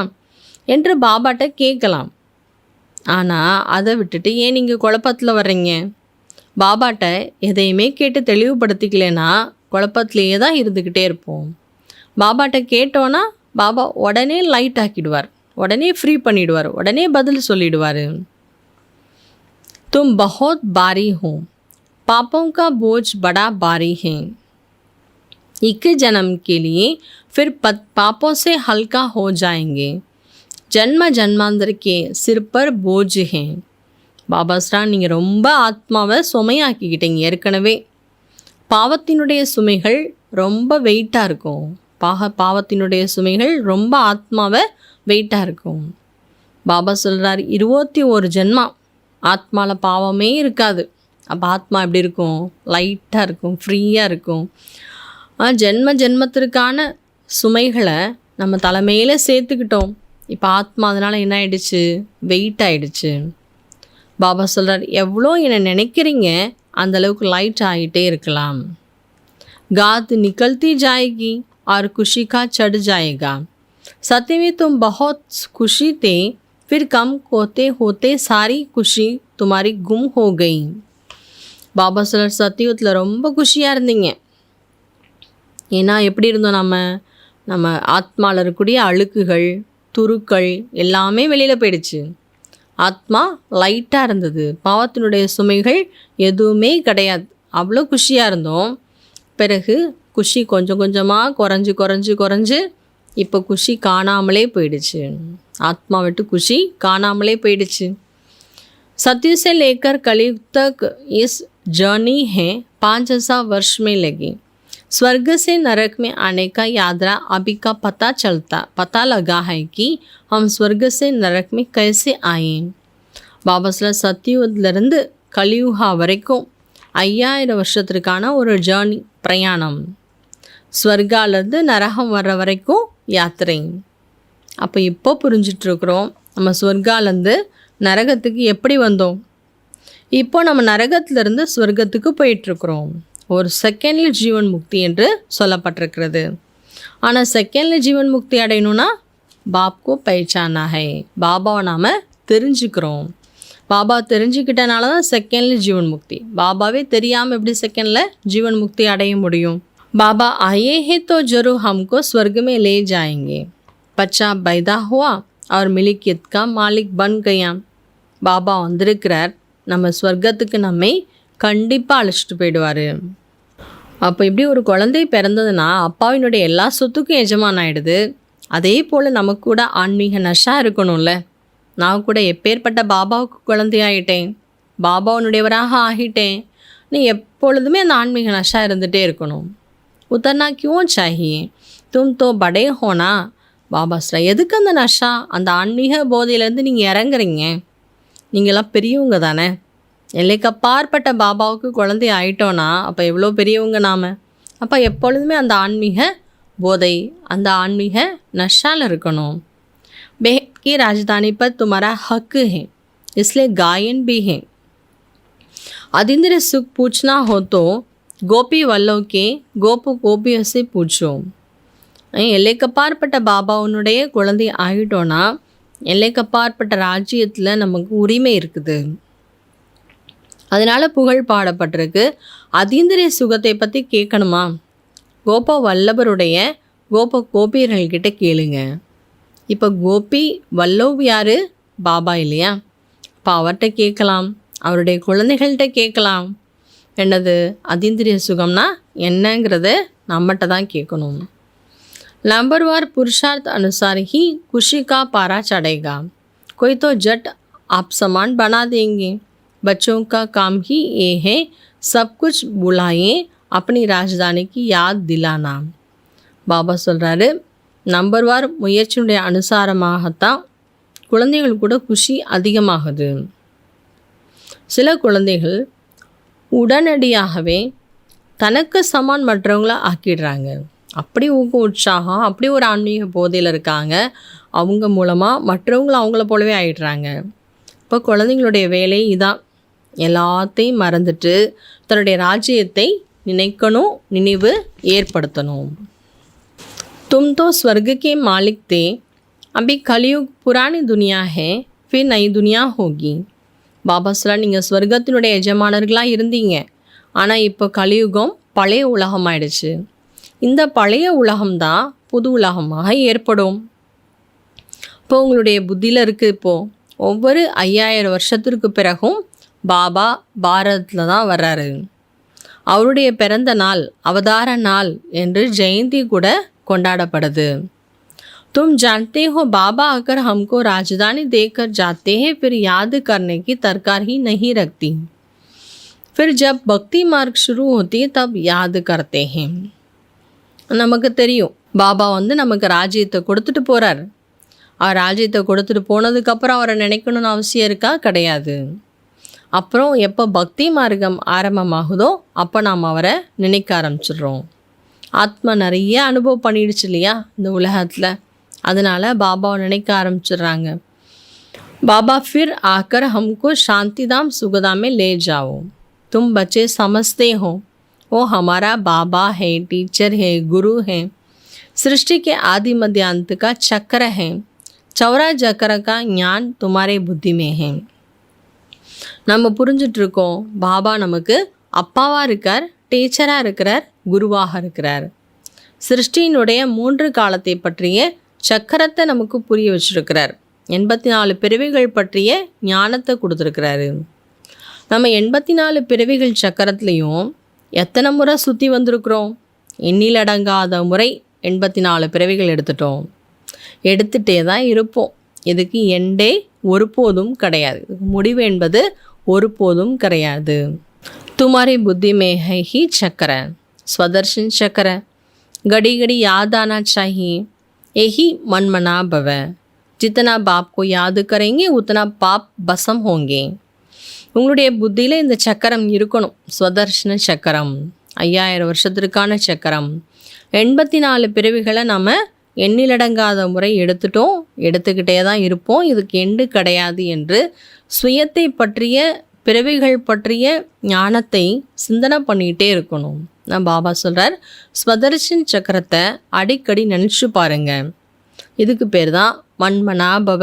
என்று பாபாட்ட கேட்கலாம். ஆனால் அதை விட்டுட்டு ஏன் நீங்கள் குழப்பத்தில் வர்றீங்க? பாபாட்ட எதையுமே கேட்டு தெளிவுபடுத்திக்கலைன்னா குழப்பத்திலேயே தான் இருந்துக்கிட்டே இருப்போம். பாபாட்ட கேட்டோன்னா பாபா உடனே லைட் ஆக்கிடுவார், உடனே ஃப்ரீ பண்ணிவிடுவார், உடனே பதில் சொல்லிடுவார். तुम बहुत भारी हो, पापों का बोझ बड़ा भारी है. एक जन्म के लिए फिर पापों से हल्का हो जाएंगे. जन्म जन्मांतर के सिर पर बोझ हैं. பாபா சொல்கிறார், நீங்கள் ரொம்ப ஆத்மாவை சுமையாக்கிக்கிட்டீங்க. ஏற்கனவே பாவத்தினுடைய சுமைகள் ரொம்ப வெயிட்டாக இருக்கும். பாவத்தினுடைய சுமைகள் ரொம்ப ஆத்மாவை வெயிட்டாக இருக்கும். பாபா சொல்கிறார், 21 ஜென்மா ஆத்மாவில் பாவமே இருக்காது. அப்போ ஆத்மா எப்படி இருக்கும்? லைட்டாக இருக்கும், ஃப்ரீயாக இருக்கும். ஜென்ம ஜென்மத்திற்கான சுமைகளை நம்ம தலைமையில் சேர்த்துக்கிட்டோம். இப்போ ஆத்மா அதனால் என்ன ஆயிடுச்சு? வெயிட் ஆகிடுச்சு. பாபா சொல்கிறார், எவ்வளோ என்னை நினைக்கிறீங்க அந்தளவுக்கு லைட் ஆகிட்டே இருக்கலாம். गात निकलती जाएगी और खुशी का चढ़ जाएगा. सत्य में तुम बहुत खुशी थे, फिर कम होते होते सारी खुशी तुम्हारी गुम हो गई. பாபா சொல்கிறார், சத்தியத்தில் ரொம்ப குஷியாக இருந்தீங்க. ஏன்னா எப்படி இருந்தோம்? நம்ம ஆத்மாவில் இருக்கக்கூடிய அழுக்குகள், துருக்கள் எல்லாமே வெளியில் போயிடுச்சு. ஆத்மா லைட்டாக இருந்தது, பாவத்தினுடைய சுமைகள் எதுவுமே கிடையாது. அவ்வளோ குஷியாக இருந்தோம். பிறகு குஷி கொஞ்சம் கொஞ்சமாக குறைஞ்சு இப்போ குஷி காணாமலே போயிடுச்சு. ஆத்மா விட்டு குஷி காணாமலே போயிடுச்சு. सत्य से लेकर कलयुग तक इस जर्नी है 5000 वर्ष में लगी. स्वर्ग से नरक में आने का यात्रा अभी का पता लगा है कि हम स्वर्ग से नरक में कैसे आए. பாபா சொல்ல, சத்தியுகத்திலிருந்து கலியுகா வரைக்கும் 5000 வருஷத்திற்கான ஒரு ஜேர்னி, பிரயாணம். ஸ்வர்காலேருந்து நரகம் வர்ற வரைக்கும் யாத்திரை. அப்போ இப்போ புரிஞ்சிட்ருக்குறோம், நம்ம ஸ்வர்காலேருந்து நரகத்துக்கு எப்படி வந்தோம். இப்போ நம்ம நரகத்திலேருந்து ஸ்வர்க்கத்துக்கு போயிட்டுருக்குறோம். ஒரு செகண்டில் ஜீவன் முக்தி என்று சொல்லப்பட்டிருக்கிறது. ஆனால் செகண்டில் ஜீவன் முக்தி அடையணும்னா பாப்கோ பைச்சானா ஹை, பாபாவை நாம் தெரிஞ்சுக்கிறோம். பாபா தெரிஞ்சுக்கிட்டனால தான் செகண்டில் ஜீவன் முக்தி. பாபாவே தெரியாமல் எப்படி செகண்டில் ஜீவன் முக்தி அடைய முடியும்? बाबा आए हैं तो जरूर हमको स्वर्ग में ले जाएंगे. बच्चा पैदा हुआ और मिल्कियत का मालिक बन गया. பாபா வந்திருக்கிறார், நம்ம ஸ்வர்க்கத்துக்கு நம்மை கண்டிப்பாக அழைச்சிட்டு போயிடுவார். அப்போ இப்படி ஒரு குழந்தை பிறந்ததுன்னா அப்பாவினுடைய எல்லா சொத்துக்கும் எஜமான் ஆகிடுது. அதே போல் நமக்கு கூட ஆன்மீக நஷா இருக்கணும்ல. நான் கூட எப்பேற்பட்ட பாபாவுக்கு குழந்தையாயிட்டேன், பாபாவுனுடையவராக ஆகிட்டேன். நீ எப்பொழுதுமே அந்த ஆன்மீக நஷா இருந்துகிட்டே இருக்கணும். उतरना क्यों चाहिए, तुम तो बड़े होना. பாபா சொல்ல, எதுக்கு அந்த நஷா? அந்த ஆன்மீக போதையிலேருந்து நீங்கள் இறங்குறீங்க, நீங்களாம் பெரியவங்க தானே. எல்லைக்கு அப்பாற்பட்ட பாபாவுக்கு குழந்தை ஆயிட்டோன்னா அப்போ எவ்வளோ பெரியவங்க நாம். அப்போ எப்பொழுதுமே அந்த ஆன்மீக போதை, அந்த ஆன்மீக நஷாவில் இருக்கணும். बेहद की राजधानी पर तुम्हारा हक है, इसलिए गायन भी है. अतीन्द्रिय सुख पूछना हो तो கோபி வல்லோக்கே கோபு கோபியஸை பூச்சோம். எல்லைக்கப்பாற்பட்ட பாபாவுனுடைய குழந்தை ஆகிட்டோன்னா எல்லைக்கப்பாற்பட்ட ராஜ்யத்தில் நமக்கு உரிமை இருக்குது. அதனால் புகழ் பாடப்பட்டிருக்கு. அதீந்திரிய சுகத்தை பற்றி கேட்கணுமா? கோப வல்லபருடைய கோப கோபியர்கள்கிட்ட கேளுங்க. இப்போ கோபி வல்லவ் யார்? பாபா இல்லையா? இப்போ அவர்கிட்ட கேட்கலாம், அவருடைய குழந்தைகள்கிட்ட கேட்கலாம். என்னது அதீந்திரிய சுகம்னா என்னங்கிறத நம்மகிட்ட தான் கேட்கணும். नंबरवार पुरुषार्थ अनुसार ही खुशी का पारा चढ़ेगा. कोई तो जट आप समान बना देंगे. बच्चों का काम ही ये है, सब कुछ बुलाएं, अपनी राजधानी की याद दिलाना. பாபா சொல்கிறாரு, நம்பர்வார் முயற்சியுடைய அனுசாரமாகத்தான் குழந்தைகள் கூட குஷி அதிகமாகுது. சில குழந்தைகள் உடனடியாகவே தனக்கு சமான் மற்றவங்கள ஆக்கிடுறாங்க. அப்படி ஊக்கம் உற்சாகம், அப்படி ஒரு ஆன்மீக போதையில் இருக்காங்க. அவங்க மூலமாக மற்றவங்கள அவங்கள போலவே ஆகிடுறாங்க. இப்போ குழந்தைங்களுடைய வேலை இதான், எல்லாத்தையும் மறந்துட்டு தன்னுடைய ராஜ்யத்தை நினைக்கணும், நினைவு ஏற்படுத்தணும். तुम तो स्वर्ग के मालिक थे, अभी कलयुग पुरानी दुनिया है, फिर नई दुनिया होगी. பாபா சொல்ல, நீங்கள் ஸ்வர்க்கத்தினுடைய எஜமானர்களாக இருந்தீங்க, ஆனால் இப்போ கலியுகம் பழைய உலகம் ஆயிடுச்சு. இந்த பழைய உலகம்தான் புது உலகமாக ஏற்படும். இப்போ உங்களுடைய புத்தியில் இருக்குது. இப்போது ஒவ்வொரு 5000 வருஷத்திற்கு பிறகும் பாபா பாரதத்தில் தான் வர்றாரு. அவருடைய பிறந்த நாள், அவதார நாள் என்று ஜெயந்தி கூட கொண்டாடப்படுது. तुम जानते हो बाबा अगर हमको राजधानी देकर जाते हैं फिर याद करने की तरकार ही नहीं रखती. फिर जब भक्ति मार्ग शुरू होती है तब याद करते हैं. நமக்கு தெரியும், பாபா நமக்கு ராஜ்யத்தை கொடுத்துட்டு போகிறார். அவர் ராஜ்யத்தை கொடுத்துட்டு போனதுக்கப்புறம் அவரை நினைக்கணும்னு அவசியம் இருக்கா? கிடையாது. அப்புறம் எப்போ பக்தி மார்க்கம் ஆரம்பமாகுதோ அப்போ நாம் அவரை நினைக்க ஆரம்பிச்சிடுறோம். ஆத்மா நிறைய அனுபவம் பண்ணிடுச்சு இல்லையா இந்த உலகத்தில், அதனால் பாபாவை நினைக்க ஆரம்பிச்சிடுறாங்க. பாபா ஃபிர் ஆக்கர் ஹம்கோ शांतिधाम सुखधाम में ले जाओ. तुम बच्चे समझते हो वो हमारा बाबा है, टीचर है, गुरु है, सृष्टि के आदि मध्य अंत का चक्र है. चौरा चक्र का ज्ञान तुम्हारे बुद्धि में है. நம்ம புரிஞ்சிட்ருக்கோம், பாபா நமக்கு அப்பாவாக இருக்கார், டீச்சராக இருக்கிறார், குருவாக இருக்கிறார். சிருஷ்டியினுடைய 3 காலத்தை பற்றிய சக்கரத்தை நமக்கு புரிய வச்சுருக்கிறார். 84 பிறவிகள் பற்றிய ஞானத்தை கொடுத்துருக்கிறாரு. நம்ம 84 பிறவிகள் சக்கரத்துலேயும் எத்தனை முறை சுற்றி வந்திருக்கிறோம்? எண்ணிலடங்காத முறை 84 பிறவிகள் எடுத்துட்டோம், எடுத்துகிட்டே தான் இருப்போம். இதுக்கு எண்டே ஒருபோதும் கிடையாது, முடிவு என்பது ஒருபோதும் கிடையாது. तुम्हारी बुद्धि में है ही चक्र, स्वदर्शन चक्र, घड़ी घड़ी याद आना चाहिए. यही मनमना भव. जितना बाप को याद करेंगे उतना पाप भस्म होंगे. உங்களுடைய புத்தியில் இந்த சக்கரம் இருக்கணும். ஸ்வதர்ஷன சக்கரம் 5000 வருஷத்திற்கான சக்கரம். 84 பிறவிகளை நம்ம எண்ணிலடங்காத முறை எடுத்துட்டோம், எடுத்துக்கிட்டே தான் இருப்போம். இதுக்கு எண்டு கிடையாது என்று சுயத்தை பற்றிய பிறவிகள் பற்றிய ஞானத்தை சிந்தனை பண்ணிகிட்டே இருக்கணும். நான் பாபா சொல்கிறார், ஸ்வதர்ஷன் சக்கரத்தை அடிக்கடி நினச்சி பாருங்க. இதுக்கு பேர் தான் மன்மனாபவ.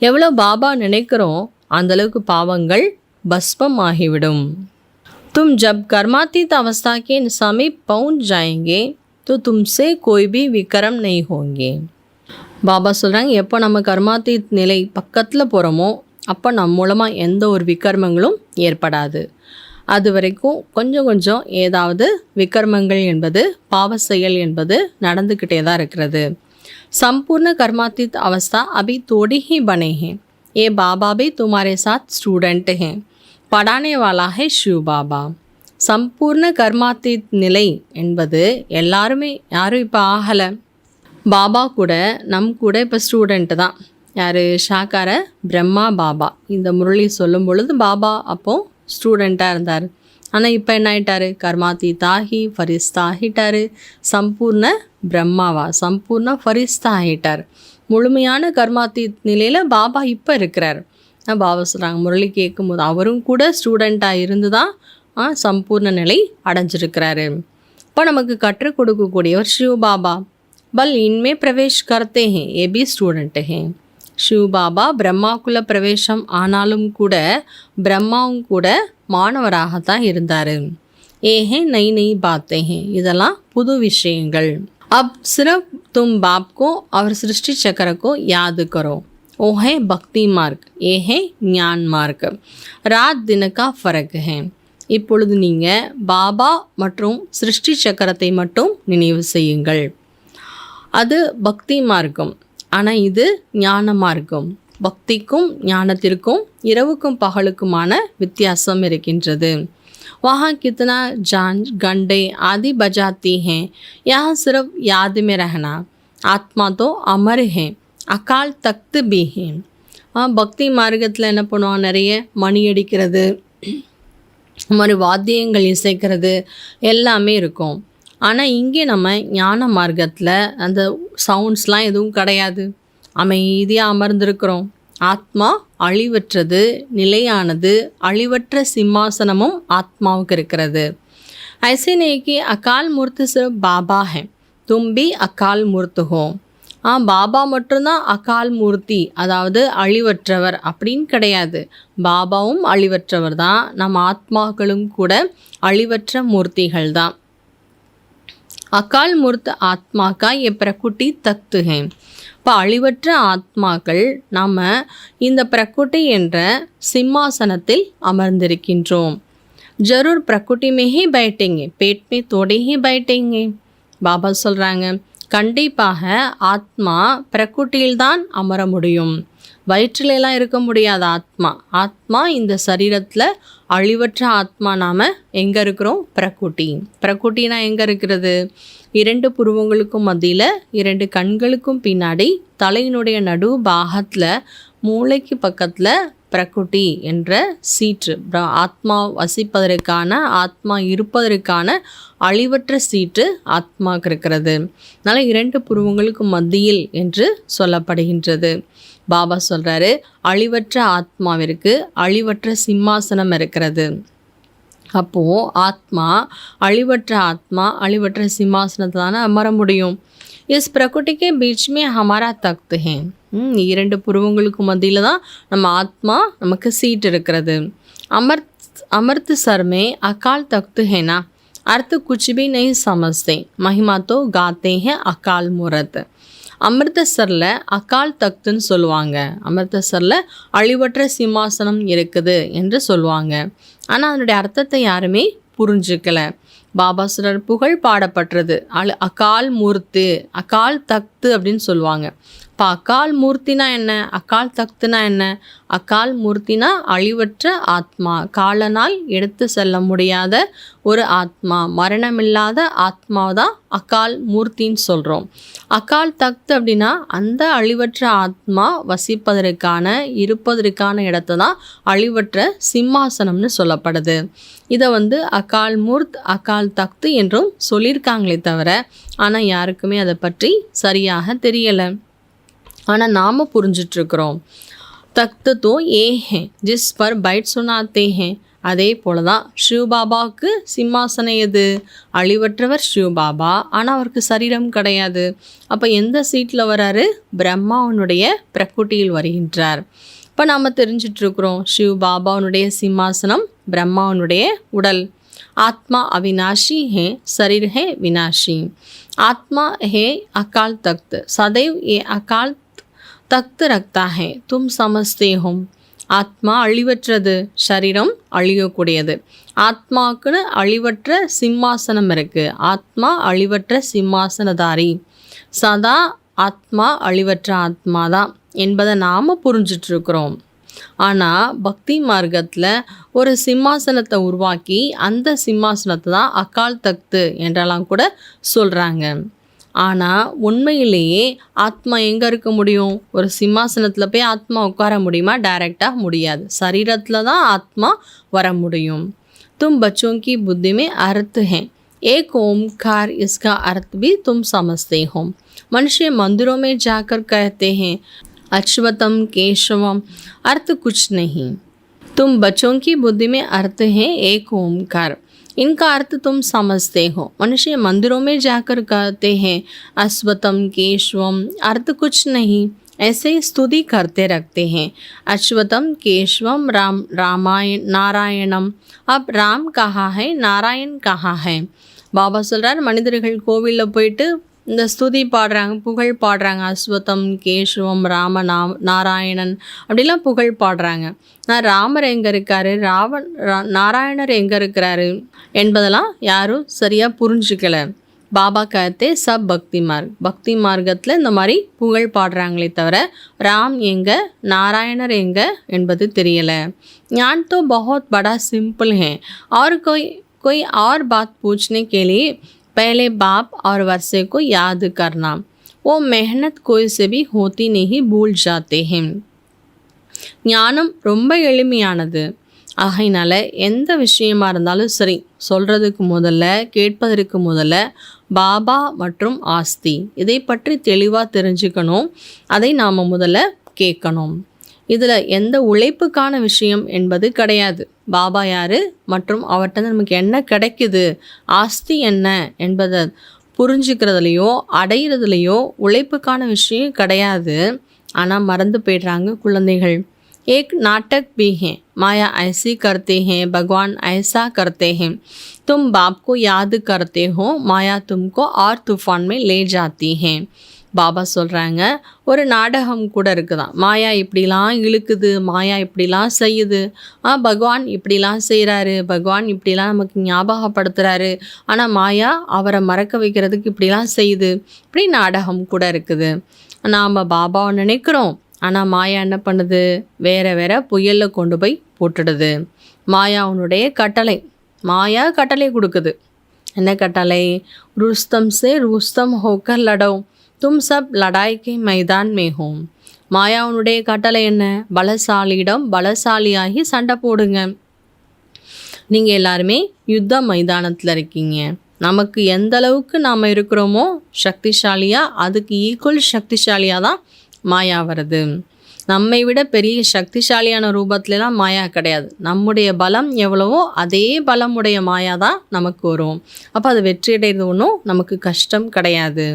எவ்வளோ பாபா நினைக்கிறோம் அந்தளவுக்கு பாவங்கள் பஸ்பம் ஆகிவிடும். தும் ஜப் கர்மாतीत अवस्था के समीप पहुंच जाएंगे तो तुमसे कोई भी विक्रम नहीं होंगे. பாபா சொல்கிறாங்க, எப்போ நம்ம கர்மாத்தீத் நிலை பக்கத்தில் போகிறோமோ அப்போ நம்ம மூலமாக எந்த ஒரு விக்கர்மங்களும் ஏற்படாது. அது வரைக்கும் கொஞ்சம் கொஞ்சம் ஏதாவது விக்கர்மங்கள் என்பது பாவ செயல் என்பது நடந்துக்கிட்டே தான் இருக்கிறது. संपूर्ण कर्मातीत अवस्था अभी थोड़ी ही बने हैं. ये बाबा भी तुम्हारे साथ स्टूडेंट हैं. पढ़ाने वाला है शिव बाबा. சம்பூர்ண கர்மாத்தீத் நிலை என்பது எல்லாருமே யாரும் இப்போ ஆகலை. பாபா கூட கூட இப்போ ஸ்டூடெண்ட்டு தான். யார்? ஷாக்கார பிரம்மா பாபா. இந்த முரளி சொல்லும் பொழுது பாபா அப்போது ஸ்டூடெண்ட்டாக இருந்தார். ஆனால் இப்போ என்ன ஆகிட்டார்? கர்மாத்தீத்தாகி ஃபரிஸ்தா ஆகிட்டார். சம்பூர்ண பிரம்மாவா சம்பூர்ண ஃபரிஸ்தா ஆகிட்டார். முழுமையான கர்மாத்தீத் நிலையில் பாபா இப்போ இருக்கிறார். பாபா சொல்கிறாங்க, முரளி கேட்கும்போது அவரும் கூட ஸ்டூடெண்ட்டாக இருந்து தான் சம்பூர்ண நிலை அடைஞ்சிருக்கிறாரு. இப்போ நமக்கு கற்றுக் கொடுக்கக்கூடியவர் शिव बाबा. பல் இன்மே பிரவேஷ் கர்த்தே ஹே, ஏ பி ஸ்டூடெண்ட் ஹே. शिव बाबा பிரம்மாக்குள்ள பிரவேசம் ஆனாலும் கூட பிரம்மாவும் கூட மாணவராகத்தான் இருந்தார். ஏஹே நை நை பாத்தே ஹே, இதெல்லாம் புது விஷயங்கள். அப் சிர்ஃப் தும் பாப்கோ அவர் சிருஷ்டி சக்கரக்கோ யாது கரோ. ஓ है भक्ति मार्ग, ये है ज्ञान मार्ग. रात दिन का फर्क है. இப்பொழுது நீங்கள் பாபா மற்றும் சிருஷ்டி சக்கரத்தை மட்டும் நினைவு செய்யுங்கள். அது பக்தி மார்க்கம். ஆனால் இது ஞான மார்க்கம். பக்திக்கும் ஞானத்திற்கும் இரவுக்கும் பகலுக்குமான வித்தியாசம் இருக்கின்றது. वहाँ कितना जान घंटे आदि बजाती हैं, यहाँ सिर्फ याद में रहना. आत्मा तो अमर है, அகால் தக்து பீஹி. பக்தி மார்க்கத்தில் என்ன பண்ணுவோம்? நிறைய மணி அடிக்கிறது, மாதிரி வாத்தியங்கள் இசைக்கிறது எல்லாமே இருக்கும். ஆனால் இங்கே நம்ம ஞான மார்க்கத்தில் அந்த சவுண்ட்ஸ்லாம் எதுவும் கிடையாது. அமைதியாக அமர்ந்திருக்கிறோம். ஆத்மா அழிவற்றது, நிலையானது. அழிவற்ற சிம்மாசனமும் ஆத்மாவுக்கு இருக்கிறது. ஐசே நேக்கி அகால் மூர்த்தி சிர்ஃப் பாபா ஹே, தும் பி அகால் மூர்த்தி ஹோ. பாபா மட்டும்தான் அகால் மூர்த்தி, அதாவது அழிவற்றவர் அப்படின்னு கிடையாது. பாபாவும் அழிவற்றவர் தான். நம்ம ஆத்மாக்களும் கூட அழிவற்ற மூர்த்திகள் தான். அகால் மூர்த்த ஆத்மாக்கா எ பிரகுட்டி தக்து ஹே. இப்போ அழிவற்ற ஆத்மாக்கள் நாம் இந்த பிரகுட்டி என்ற சிம்மாசனத்தில் அமர்ந்திருக்கின்றோம். ஜரூர் பிரகுட்டி மே ஹி பைட்டேங்க, பேட் மே தோடே ஹி பைட்டேங்க. பாபா சொல்கிறாங்க, கண்டிப்பாக ஆத்மா பிரகுட்டியில்தான் அமர முடியும். வயிற்றிலெல்லாம் இருக்க முடியாது ஆத்மா. ஆத்மா இந்த சரீரத்தில் அழிவற்ற ஆத்மா. நாம் எங்கே இருக்கிறோம்? பிரகுட்டி. பிரகுட்டினா எங்கே இருக்கிறது? 2 புருவங்களுக்கும் மத்தியில், 2 கண்களுக்கும் பின்னாடி, தலையினுடைய நடு பாகத்தில், மூளைக்கு பக்கத்தில் பிரகுட்டி என்ற சீற்று, ஆத்மா வசிப்பதற்கான, ஆத்மா இருப்பதற்கான அழிவற்ற சீற்று ஆத்மாவுக்கு இருக்கிறது. அதனால் 2 புருவங்களுக்கு மத்தியில் என்று சொல்லப்படுகின்றது. பாபா சொல்கிறாரு, அழிவற்ற ஆத்மாவிற்கு அழிவற்ற சிம்மாசனம் இருக்கிறது. அப்போது ஆத்மா அழிவற்ற ஆத்மா அழிவற்ற சிம்மாசனத்தை தானே அமர முடியும். இஸ் பிரகுட்டிக்கே பீச்மே ஹமாரா தக்து ஹே. 2 புருவங்களுக்கு மத்தியில் தான் நம்ம ஆத்மா, நமக்கு சீட் இருக்கிறது. அமர்த் சர்மே அகால் தக்து ஹேனா अर्थ कुछ भी नहीं समझते, महिमा तो गाते हैं अकाल मूरत. அமிர்தசரில் அகால் தக்துன்னு சொல்லுவாங்க. அமிர்தசரில் அழிவற்ற சிம்மாசனம் இருக்குது என்று சொல்லுவாங்க. ஆனால் அதனுடைய அர்த்தத்தை யாருமே புரிஞ்சுக்கலை. பாபா சொல்றார், புகழ் பாடப்பட்டது அகால் மூர்த்தி, அகால் தக்து அப்படின்னு சொல்லுவாங்க. இப்போ அகால் மூர்த்தினா என்ன, அகால் தக்துனா என்ன? அகால் மூர்த்தினா அழிவற்ற ஆத்மா, காலனால் எடுத்து செல்ல முடியாத ஒரு ஆத்மா, மரணமில்லாத ஆத்மாவை தான் அகால் மூர்த்தின்னு சொல்கிறோம். அகால் தக்து அப்படின்னா அந்த அழிவற்ற ஆத்மா வசிப்பதற்கான, இருப்பதற்கான இடத்த தான் அழிவற்ற சிம்மாசனம்னு சொல்லப்படுது. இதை அகால் மூர்த், அகால் தக்து என்றும் சொல்லியிருக்காங்களே தவிர, ஆனால் யாருக்குமே அதை பற்றி சரியாக தெரியலை. ஆனால் நாம் புரிஞ்சிட்ருக்கிறோம். तख्त तो ये हैं जिस पर बैठ सुनाते हैं. அதே போல தான் சிவபாபாவுக்கு சிம்மாசனம் எது? அழிவற்றவர் சிவபாபா, ஆனால் அவருக்கு சரீரம் கிடையாது. அப்போ எந்த சீட்டில் வராரு? பிரம்மாவனுடைய பிரக்குட்டியில் வருகின்றார். இப்போ நாம் தெரிஞ்சிட்ருக்குறோம் சிவபாபாவனுடைய சிம்மாசனம் பிரம்மாவனுடைய உடல். आत्मा अविनाशी है, शरीर है विनाशी. आत्मा है अकाल तख्त, सदैव ये अकाल तख्त रखता है, तुम समझते हो. ஆத்மா அழிவற்றது, சரீரம் அழியக்கூடியது. ஆத்மாவுக்குன்னு அழிவற்ற சிம்மாசனம் இருக்குது. ஆத்மா அழிவற்ற சிம்மாசனதாரி. சதா ஆத்மா அழிவற்ற ஆத்மா தான் என்பதை நாம் புரிஞ்சிட்ருக்குறோம். ஆனால் பக்தி மார்க்கத்தில் ஒரு சிம்மாசனத்தை உருவாக்கி அந்த சிம்மாசனத்தை தான் அகால் தக்து என்றெல்லாம் கூட சொல்கிறாங்க. ஆனால் உண்மையிலேயே ஆத்மா எங்கே இருக்க முடியும்? ஒரு சிம்மாசனத்தில் போய் ஆத்மா உட்கார முடியுமா? டைரெக்டாக முடியாது. சரீரத்தில் தான் ஆத்மா வர முடியும். तुम बच्चों की बुद्धि में अर्थ हैं, एक ओमकार, इसका अर्थ भी तुम समझते हो. मनुष्य मंदिरों में जाकर कहते हैं अश्वत्थम केशवम, अर्थ कुछ नहीं. तुम बच्चों की बुद्धि में अर्थ है एक ओमकार, इनका अर्थ तुम समझते हो. मनुष्य मंदिरों में जाकर कहते हैं अश्वत्थम केशवम, अर्थ कुछ नहीं, ऐसे ही स्तुति करते रखते हैं. अश्वत्थम केशवम राम रामायण नारायणम. अब राम कहाँ है, नारायण कहाँ है? பாபா சொல்கிறார், மனிதர்கள் கோவிலில் போயிட்டு இந்த ஸ்துதி பாடுறாங்க, புகழ் பாடுறாங்க. அஸ்வத்தம் கேசவம் ராம நாராயணன் அப்படிலாம் புகழ் பாடுறாங்க. நான் ராமர் எங்கே இருக்கார், நாராயணர் எங்கே இருக்கிறாரு என்பதெல்லாம் யாரும் சரியாக புரிஞ்சுக்கல. பாபா கஹத்தே சப் பக்தி மார்க்கத்தில் இந்த மாதிரி புகழ் பாடுறாங்களே தவிர ராம் எங்கே நாராயணர் எங்கே என்பது தெரியலை. ஞான் तो बहुत बड़ा सिंपल है और कोई और बात पूछने के लिए पहले बाप और वर्षे को याद करना, वो मेहनत कोई से भी होती नहीं, भूल जाते हैं. ஞானம் ரொம்ப எளிமையானது. ஆகையினால எந்த விஷயமா இருந்தாலும் சரி, சொல்கிறதுக்கு முதல்ல கேட்பதற்கு முதல்ல பாபா மற்றும் ஆஸ்தி இதை பற்றி தெளிவாக தெரிஞ்சுக்கணும். அதை நாம் முதல்ல கேட்கணும். இதில் எந்த உழைப்புக்கான விஷயம் என்பது கிடையாது. பாபா யார் மற்றும் அவர்கிட்ட நமக்கு என்ன கிடைக்குது, ஆஸ்தி என்ன என்பதை புரிஞ்சுக்கிறதுலையோ அடையிறதுலையோ உழைப்புக்கான விஷயம் கிடையாது. ஆனால் மறந்து போய்ட்றாங்க குழந்தைகள். एक नाटक भी है, माया ऐसी करते हैं, भगवान ऐसा करते हैं. तुम बाप को याद करते हो, माया तुमको और तूफान में ले जाती है. பாபா சொல்கிறாங்க, ஒரு நாடகம் கூட இருக்குதான். மாயா இப்படிலாம் இழுக்குது, மாயா இப்படிலாம் செய்யுது, பகவான் இப்படிலாம் செய்கிறாரு, பகவான் இப்படிலாம் நமக்கு ஞாபகப்படுத்துகிறாரு, ஆனால் மாயா அவரை மறக்க வைக்கிறதுக்கு இப்படிலாம் செய்யுது. இப்படி நாடகம் கூட இருக்குது. நாம் பாபாவை நினைக்கிறோம், ஆனால் மாயா என்ன பண்ணுது, வேற புயலில் கொண்டு போய் போட்டுடுது. மாயாவுனுடைய கட்டளை, மாயா கட்டளை கொடுக்குது. என்ன கட்டளை? रुस्तम से रुस्तम होकर लड़ो, तुम सब लड़ाई के मैदान में हो. மாயாவுனுடைய கட்டளை என்ன? பலசாலியிடம் பலசாலியாகி சண்டை போடுங்க. நீங்கள் எல்லாருமே யுத்த மைதானத்தில் இருக்கீங்க. நமக்கு எந்த அளவுக்கு நாம் இருக்கிறோமோ சக்திசாலியாக, அதுக்கு ஈக்குவல் சக்திசாலியாக தான் மாயா வருது. நம்மை விட பெரிய சக்திசாலியான ரூபத்துலலாம் மாயா கிடையாது. நம்முடைய பலம் எவ்வளவோ அதே பலமுடைய மாயா தான் நமக்கு வரும். அப்போ அது வெற்றி அடைகிறது ஒன்றும் நமக்கு கஷ்டம் கிடையாது.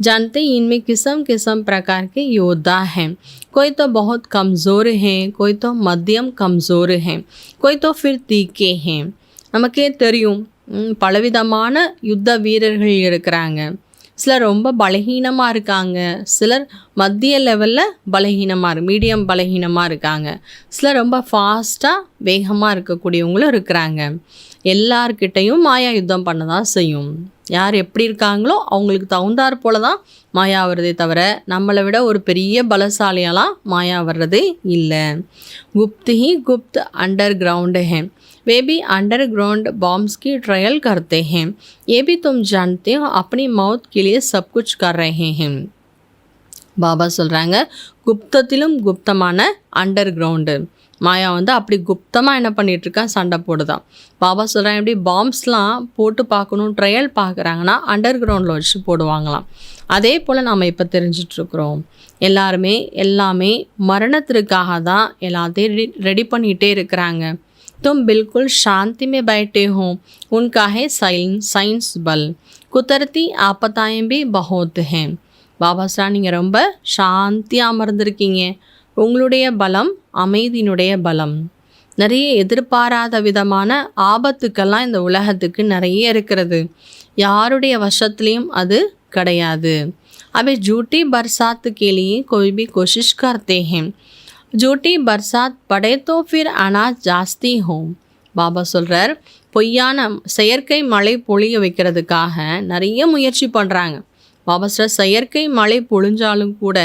जानते इनमें किस्म किस्म प्रकार के योद्धा हैं. कोई तो बहुत कमज़ोर हैं, कोई तो मध्यम कमज़ोर हैं, कोई तो फिर तीखे हैं. நமக்கே தெரியும் பலவிதமான யுத்த வீரர்கள் இருக்கிறாங்க. சிலர் ரொம்ப பலகீனமாக இருக்காங்க, சிலர் மத்திய லெவலில் பலகீனமாக மீடியம் பலகீனமாக இருக்காங்க, சிலர் ரொம்ப ஃபாஸ்ட்டாக வேகமாக இருக்கக்கூடியவங்களும் இருக்கிறாங்க. எல்லார்கிட்டையும் மாயா யுத்தம் பண்ண தான் செய்யும். யார் எப்படி இருக்காங்களோ அவங்களுக்கு தகுந்தாற் போல தான் மாயா வர்றதே தவிர நம்மளை விட ஒரு பெரிய பலசாலியெல்லாம் மாயா வர்றதே இல்லை. गुप्त ही गुप्त अंडरग्राउंड हैं, वे भी अंडरग्राउंड बॉम्ब्स की ट्रायल करते हैं. ये भी तुम जानते हो, अपनी मौत के लिए सब कुछ कर रहे हैं. பாபா சொல்கிறாங்க, குப்தத்திலும் குப்தமான அண்டர் கிரவுண்டு, மாயா வந்து அப்படி குப்தமாக என்ன பண்ணிகிட்ருக்கா, சண்டை போடுதான். பாபா சொல்கிறாங்க, எப்படி பாம்ஸ்லாம் போட்டு பார்க்கணும் ட்ரையல் பார்க்குறாங்கன்னா அண்டர் கிரவுண்டில் வச்சு போடுவாங்களாம். அதே போல் நாம் இப்போ தெரிஞ்சிட்ருக்குறோம். எல்லாமே மரணத்திற்காக தான் எல்லாத்தையும் ரெடி பண்ணிகிட்டே இருக்கிறாங்க. तुम बिल्कुल शांति में बैठे हो, उनका है साइंस बल, कुदरती आपदाएं भी बहुत हैं. பாபா சார், நீங்கள் ரொம்ப சாந்தியாக அமர்ந்திருக்கீங்க. உங்களுடைய பலம் அமைதியினுடைய பலம். நிறைய எதிர்பாராத விதமான ஆபத்துக்கெல்லாம் இந்த உலகத்துக்கு நிறைய இருக்கிறது. யாருடைய வசத்துலேயும் அது கிடையாது. अभी झूठी बरसात के लिए कोई भी कोशिश करते हैं, झूठी बरसात पड़े तो फिर अनाज जास्ती हो. பாபா சொல்கிறார், பொய்யான செயற்கை மழை பொழிய வைக்கிறதுக்காக நிறைய முயற்சி பண்ணுறாங்க. பாபா சொல்கிறார், செயற்கை மழை பொழிஞ்சாலும் கூட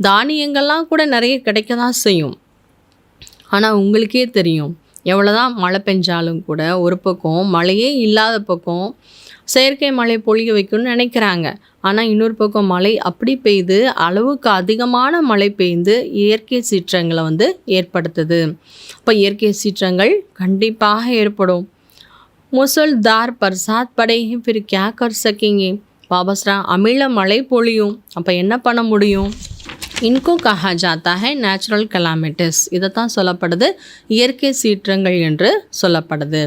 தானியங்கள்லாம் கூட நிறைய கிடைக்க தான் செய்யும். ஆனால் உங்களுக்கே தெரியும், எவ்வளோதான் மழை பெஞ்சாலும் கூட ஒரு பக்கம் மழையே இல்லாத பக்கம் செயற்கை மழை பொழிய வைக்கணும்னு நினைக்கிறாங்க. ஆனால் இன்னொரு பக்கம் மழை அப்படி பெய்து அளவுக்கு அதிகமான மழை பெய்து இயற்கை சீற்றங்களை வந்து ஏற்படுத்துது. இப்போ இயற்கை சீற்றங்கள் கண்டிப்பாக ஏற்படும். முசல்தார் பர்சாத் படை फिर क्या कर सकेंगे. பாபாஸ்ரா, அமில மழை பொழியும், அப்போ என்ன பண்ண முடியும்? இன்கோ கஹா ஜாத்தா ஹை நேச்சுரல் கலாமிட்டிஸ். இதைத்தான் சொல்லப்படுது இயற்கை சீற்றங்கள் என்று சொல்லப்படுது.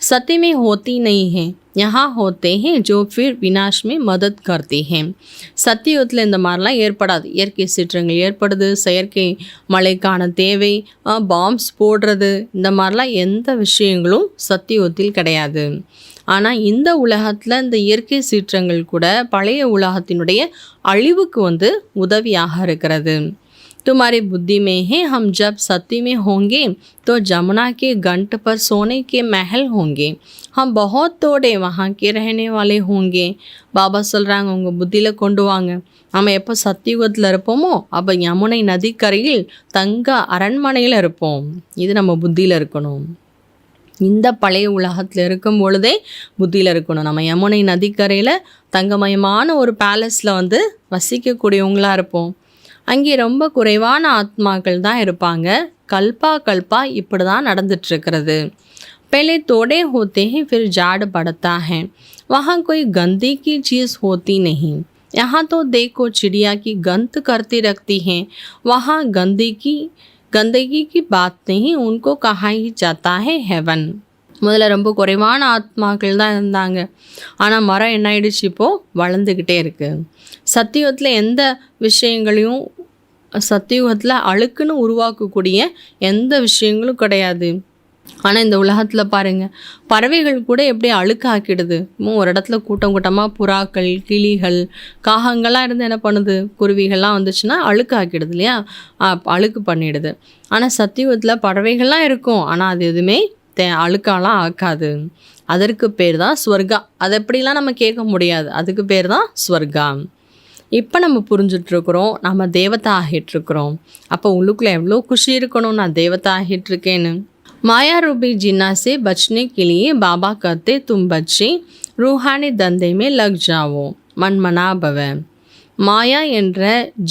सत्य में होती नहीं है, यहाँ होते हैं जो फिर विनाश में मदद करती हैं. சத்தியுகத்தில் இந்த மாதிரிலாம் ஏற்படாது. இயற்கை சீற்றங்கள் ஏற்படுது, செயற்கை மழைக்கான தேவை, பாம்ஸ் போடுறது, இந்த மாதிரிலாம் எந்த விஷயங்களும் சத்தியுகத்தில் கிடையாது. ஆனால் இந்த உலகத்தில் இந்த இயற்கை சீற்றங்கள் கூட பழைய உலகத்தினுடைய அழிவுக்கு வந்து உதவியாக இருக்கிறது. तुम्हारी बुद्धि में है, हम जब सत्य में होंगे तो जमुना के घाट पर सोने के महल होंगे, हम बहुत थोड़े वहाँ के रहने वाले होंगे. பாபா சொல்கிறாங்க, உங்கள் புத்தியில் கொண்டு வாங்க. நம்ம எப்போ சத்தியுகத்தில் இருப்போமோ அப்போ யமுனை நதிக்கரையில் தங்க அரண்மனையில் இருப்போம். இது நம்ம புத்தியில் இருக்கணும். இந்த பழைய உலகத்தில் இருக்கும் பொழுதே புத்தியில் இருக்கணும். நம்ம யமுனை நதிக்கரையில் தங்கமயமான ஒரு பேலஸில் வந்து வசிக்கக்கூடியவங்களாக இருப்போம். அங்கே ரொம்ப குறைவான ஆத்மாக்கள் தான் இருப்பாங்க. கல்பா இப்படி தான் நடந்துட்டுருக்கிறது. पहले तोड़े होते हैं फिर झाड़ बढ़ता है, वहाँ कोई गंदी की चीज़ होती नहीं. यहाँ तो देखो चिड़िया की गंध करती रखती हैं, वहाँ गंदगी की बात नहीं, उनको कहा ही जाता है हेवन. முதல்ல ரொம்ப குறைவான ஆத்மாக்கள் தான் இருந்தாங்க. ஆனால் மரம் என்ன ஆயிடுச்சு, இப்போது வளர்ந்துக்கிட்டே இருக்குது. சத்தியுகத்தில் எந்த விஷயங்களையும் சத்தியுகத்தில் அழுக்குன்னு உருவாக்கக்கூடிய எந்த விஷயங்களும் கிடையாது. ஆனால் இந்த உலகத்தில் பாருங்கள், பறவைகள் கூட எப்படி அழுக்காக்கிடுது. ஒரு இடத்துல கூட்டம் கூட்டமாக புறாக்கள், கிளிகள், காகங்கள்லாம் இருந்து என்ன பண்ணுது, குருவிகள்லாம் வந்துச்சுன்னா அழுக்காக்கிடுது இல்லையா, அழுக்கு பண்ணிடுது. ஆனால் சத்தியுகத்தில் பறவைகள்லாம் இருக்கும், ஆனால் அது எதுவுமே அழுக்காலாம் ஆக்காது. அதற்கு பேர் தான் ஸ்வர்கா. அதை எப்படிலாம் நம்ம கேட்க முடியாது, அதுக்கு பேர் தான் ஸ்வர்கா. இப்போ நம்ம புரிஞ்சிட்ருக்குறோம், நம்ம தேவதா ஆகிட்டுருக்குறோம். அப்போ உள்ளுக்குள்ளே எவ்வளோ குஷி இருக்கணும், நான் தேவதா ஆகிட்டுருக்கேன்னு. माया रूपी जिन्ना से बचने के लिए बाबा कहते, तुम बच्चे रूहानी धंधे में लग जाओ, மன்மனா பவ. மாயா என்ற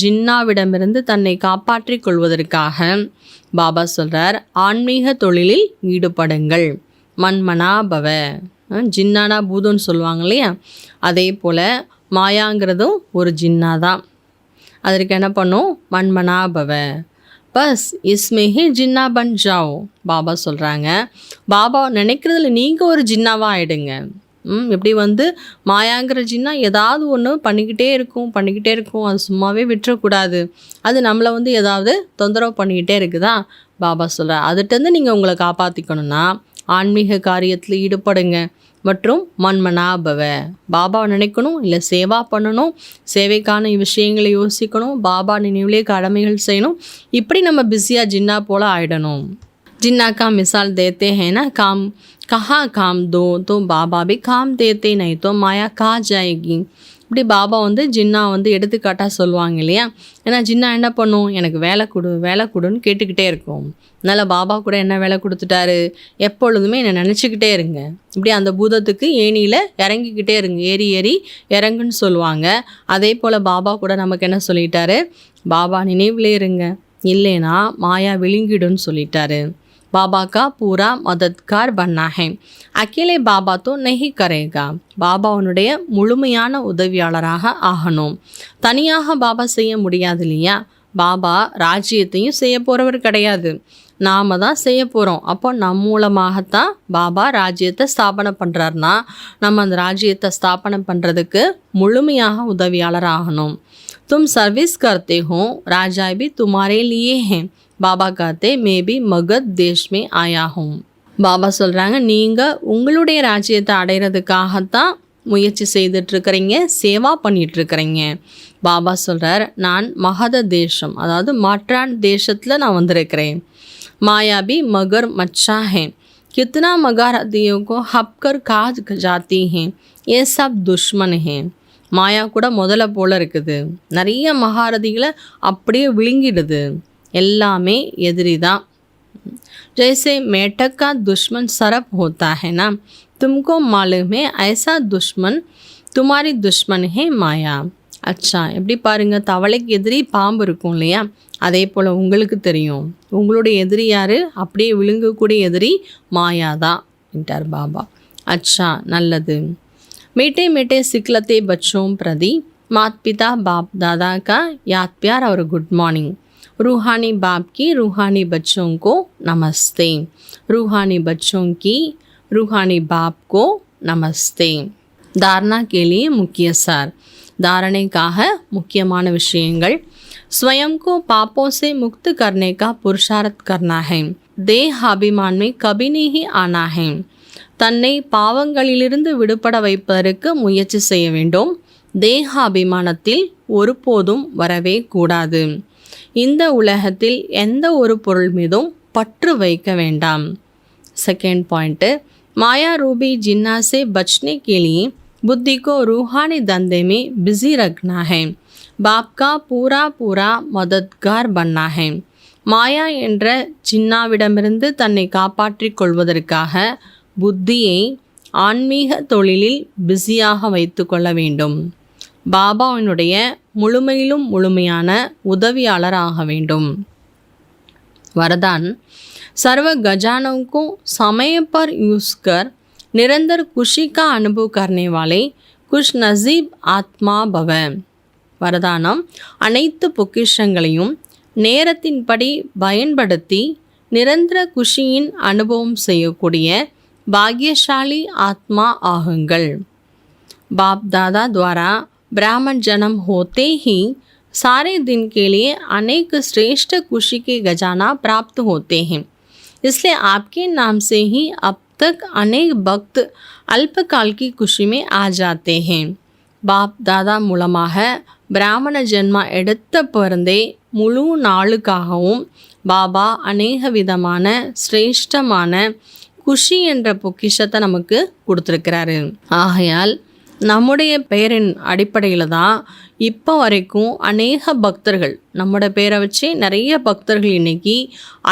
ஜின்னாவிடமிருந்து தன்னை காப்பாற்றிக் கொள்வதற்காக பாபா சொல்கிறார், ஆன்மீக தொழிலில் ஈடுபடுங்கள், மன்மனா பவ. ஜின்னானா பூதம்னு சொல்லுவாங்க இல்லையா, அதே போல் மாயாங்கிறதும் ஒரு ஜின்னா தான். அதற்கு என்ன பண்ணும், மன்மனா பவ. பஸ் இஸ்மே ஹி ஜின்னா பன் ஜாவோ. பாபா சொல்கிறாங்க, பாபா நினைக்கிறதுல நீங்கள் ஒரு ஜின்னாவாக ஆகிடுங்க. எப்படி வந்து மாயாங்கிற ஜின்னா ஏதாவது ஒன்று பண்ணிக்கிட்டே இருக்கும், அது சும்மாவே விட்டுறக்கூடாது. அது நம்மளை வந்து ஏதாவது தொந்தரவு பண்ணிக்கிட்டே இருக்குதா, பாபா சொல்கிறார். அதுகிட்டருந்து நீங்கள் உங்களை காப்பாற்றிக்கணுன்னா ஆன்மீக காரியத்தில் ஈடுபடுங்க. மற்றும் மன்மனா பவ, பாபாவை நினைக்கணும், இல்லை சேவா பண்ணணும், சேவைக்கான விஷயங்களை யோசிக்கணும், பாபா நினைவிலே கடமைகள் செய்யணும். இப்படி நம்ம பிஸியாக ஜின்னா போல் ஆகிடணும். जिन्ना का मिसाल देते हैं ना, काम कहाँ काम दो तो बाबा भी काम देते, नहीं तो माया कहाँ जाएगी. இப்படி பாபா வந்து ஜின்னா வந்து எடுத்துக்காட்டாக சொல்லுவாங்க இல்லையா. ஏன்னா ஜின்னா என்ன பண்ணும், எனக்கு வேலை கொடுன்னு கேட்டுக்கிட்டே இருக்கும். அதனால் பாபா கூட என்ன வேலை கொடுத்துட்டாரு, எப்பொழுதுமே என்னை நினச்சிக்கிட்டே இருங்க. இப்படி அந்த பூதத்துக்கு ஏணியில் இறங்கிக்கிட்டே இருங்க, ஏறி இறங்குன்னு சொல்லுவாங்க. அதே போல் பாபா கூட நமக்கு என்ன சொல்லிட்டாரு, பாபா நினைவிலே இருங்க, இல்லைனா மாயா விழுங்கிடுன்னு சொல்லிட்டாரு. பாபா கா பூரா மதத்கார் பன்னா ஹை, அக்கேலே பாபா தோ நஹி கரேகா. பாபாவுடைய முழுமையான உதவியாளராக ஆகணும். தனியாக பாபா செய்ய முடியாது இல்லையா? பாபா ராஜ்யத்தையும் செய்ய போகிறவர் கிடையாது, நாம் தான் செய்ய போகிறோம். அப்போ நம் மூலமாகத்தான் பாபா ராஜ்யத்தை ஸ்தாபனை பண்ணுறாருனா நம்ம அந்த ராஜ்யத்தை ஸ்தாபனை பண்ணுறதுக்கு முழுமையாக உதவியாளர் ஆகணும். தும் சர்வீஸ் கர்த்தே ஹோ, ராஜா भी तुम्हारे लिए हैं. பாபா कहते मैं भी मगध देश में आया हूँ. பாபா சொல்கிறாங்க, நீங்கள் உங்களுடைய ராஜ்யத்தை அடைகிறதுக்காகத்தான் முயற்சி செய்துட்ருக்கிறீங்க, சேவா பண்ணிகிட்ருக்கிறீங்க. பாபா சொல்கிறார், நான் மகத தேசம், அதாவது மாற்றான் தேசத்தில் நான் வந்திருக்கிறேன். माया भी मगर मच्छा है, कितना मगरहदियों को हपकर खा जाती हैं, ये सब दुश्मन हैं. மாயா கூட முதல்ல போல் இருக்குது, நிறைய மகாரதிகளை அப்படியே விழுங்கிடுது, எல்லாமே எதிரி தான். जैसे मेढक का दुश्मन सरप होता है ना, तुमको मालूम है ऐसा दुश्मन तुम्हारी दुश्मन है माया. அச்சா, எப்படி பாருங்கள், தவளைக்கு எதிரி பாம்பு இருக்கும் இல்லையா? அதே போல் உங்களுக்கு தெரியும் உங்களுடைய எதிரி யார்? அப்படியே விழுங்கக்கூடிய எதிரி மாயாதான் என்றார் பாபா. அச்சா, நல்லது. மீட்டே மீட்டே சிக்லத்தே பச்சோம் பிரதி மாத் பிதா பாப் தாதா கா याद प्यार और गुड मॉर्निंग. रूहानी बाप की रूहानी बच्चों को नमस्ते. रूहानी बच्चों की रूहानी बाप को नमस्ते. धारणा के लिए मुख्य सार. धारणेக்காக முக்கியமான விஷயங்கள். स्वयं को पापों से मुक्त करने का पुरुषार्थ करना है. देहाभिमान में कभी नहीं आना है. தன்னை பாவங்களிலிருந்து விடுபட வைப்பதற்கு முயற்சி செய்ய வேண்டும். தேக அபிமானத்தில் ஒருபோதும் வரவே கூடாது. இந்த உலகத்தில் எந்த ஒரு பொருள் மீதும் பற்று வைக்க வேண்டாம். सेकेंड पॉइंट, माया रूबी जिन्ना से बचने के लिए बुद्धि को रूहानी धंधे में बिजी रखना है. बाप का पूरा पूरा मददगार बनना है. மாயா என்ற ஜின்னாவிடமிருந்து தன்னை காப்பாற்றிக் கொள்வதற்காக புத்தியை ஆன்மீக தொழிலில் பிஸியாக வைத்து கொள்ள வேண்டும். பாபாவினுடைய முழுமையிலும் முழுமையான உதவியாளர் ஆக வேண்டும். वरदान, सर्व गजानों को समय पर यूज कर निरंतर खुशी का अनुभव करने वाले खुश नसीब आत्मा भव. வரதானம், அனைத்து பொக்கிஷங்களையும் நேரத்தின்படி பயன்படுத்தி நிரந்தர குஷியின் அனுபவம் செய்யக்கூடிய பாக்யசாலி ஆத்மா ஆகுங்கள். बाप दादा द्वारा ब्राह्मण जन्म होते ही सारे दिन के लिए अनेक श्रेष्ठ खुशी के खजाना प्राप्त होते हैं. इसलिए आपके नाम से ही अब तक अनेक भक्त अल्पकाल की खुशी में आ जाते हैं. बाप दादा மூலமாக பிராமண ஜென்மா எடுத்த பிறந்தே முழு நாளுக்காகவும் பாபா அநேக விதமான சிரேஷ்டமான குஷி என்ற பொக்கிஷத்தை நமக்கு கொடுத்துருக்கிறாரு. ஆகையால் நம்முடைய பெயரின் அடிப்படையில் தான் இப்போ வரைக்கும் அநேக பக்தர்கள், நம்மளோட பேரை வச்சு நிறைய பக்தர்கள் இன்றைக்கி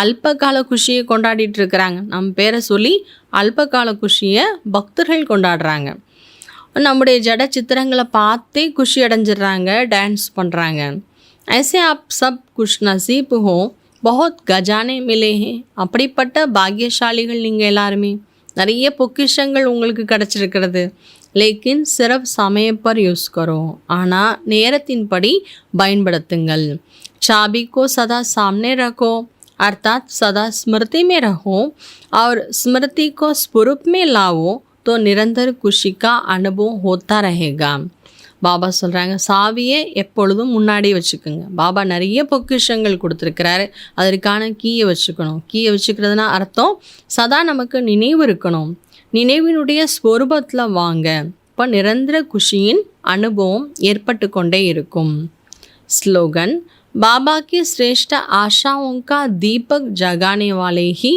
அல்பகால குஷியை கொண்டாடிட்டு இருக்கிறாங்க. நம்ம பேரை சொல்லி அல்பகால குஷியை பக்தர்கள் கொண்டாடுறாங்க. நம்முடைய ஜட சித்திரங்களை பார்த்தே குஷி அடைஞ்சிடுறாங்க, டான்ஸ் பண்ணுறாங்க. ऐसे आप सब खुश नसीब हो, बहुत கஜானே மிலே ஹே. அப்படிப்பட்ட பாக்கியசாலிகள் நீங்கள் எல்லாருமே, நிறைய பொக்கிஷங்கள் உங்களுக்கு கிடச்சிருக்கிறது. லேக்கின் சிறப் சமய பர் யூஸ் கரோ, ஆனால் நேரத்தின்படி பயன்படுத்துங்கள். चाबी को सदा सामने रखो, अर्थात सदा स्मृति में रहो और स्मृति को स्फुरुप में लाओ तो निरंतर खुशी का अनुभव होता रहेगा. பாபா சொல்கிறாங்க, சாவியை எப்பொழுதும் முன்னாடி வச்சுக்கோங்க. பாபா நிறைய பொக்கிஷங்கள் கொடுத்துருக்கிறாரு, அதற்கான கீயை வச்சுக்கணும். கீயை வச்சுக்கிறதுனா அர்த்தம் சதா நமக்கு நினைவு இருக்கணும். நினைவினுடைய ஸ்வரூபத்தில் வாங்க, இப்போ நிரந்தர குஷியின் அனுபவம் ஏற்பட்டு கொண்டே இருக்கும். ஸ்லோகன், बाबा की श्रेष्ठ आशाओं का दीपक जगाने वाले ही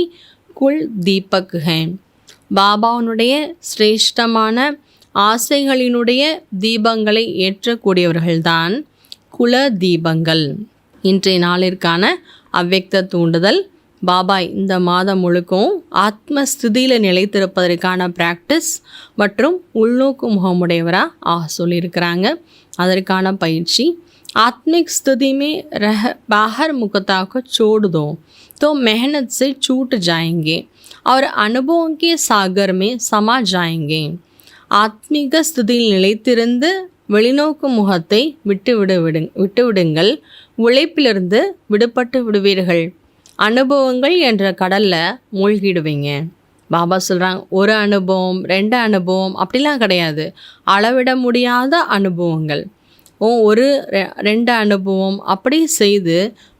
कुल दीपक हैं. பாபாவுடைய சிரேஷ்டமான ஆசைகளினுடைய தீபங்களை ஏற்றக்கூடியவர்கள்தான் குல தீபங்கள். இன்றைய நாளிற்கான அவ்வக்த தூண்டுதல், பாபா இந்த மாதம் முழுக்கும் ஆத்மஸ்திதியில் நிலைத்திருப்பதற்கான ப்ராக்டிஸ் மற்றும் உள்நோக்கு முகமுடையவராக சொல்லியிருக்கிறாங்க. அதற்கான பயிற்சி आत्मिक स्थिति में बाहर मुखता को छोड़ दो तो मेहनत से छूट जाएंगे और अनुभवों के सागर में समा जाएंगे. ஆத்மீக ஸ்திதியில் நிலைத்திருந்து வெளிநோக்கு முகத்தை விட்டுவிடுங்கள். உழைப்பிலிருந்து விடுபட்டு விடுவீர்கள். அனுபவங்கள் என்ற கடலில் மூழ்கிடுவீங்க. பாபா சொல்கிறாங்க, ஒரு அனுபவம் 2 அனுபவம் அப்படிலாம் கிடையாது. அளவிட முடியாத அனுபவங்கள். ஒரு 2 அனுபவம் அப்படி செய்து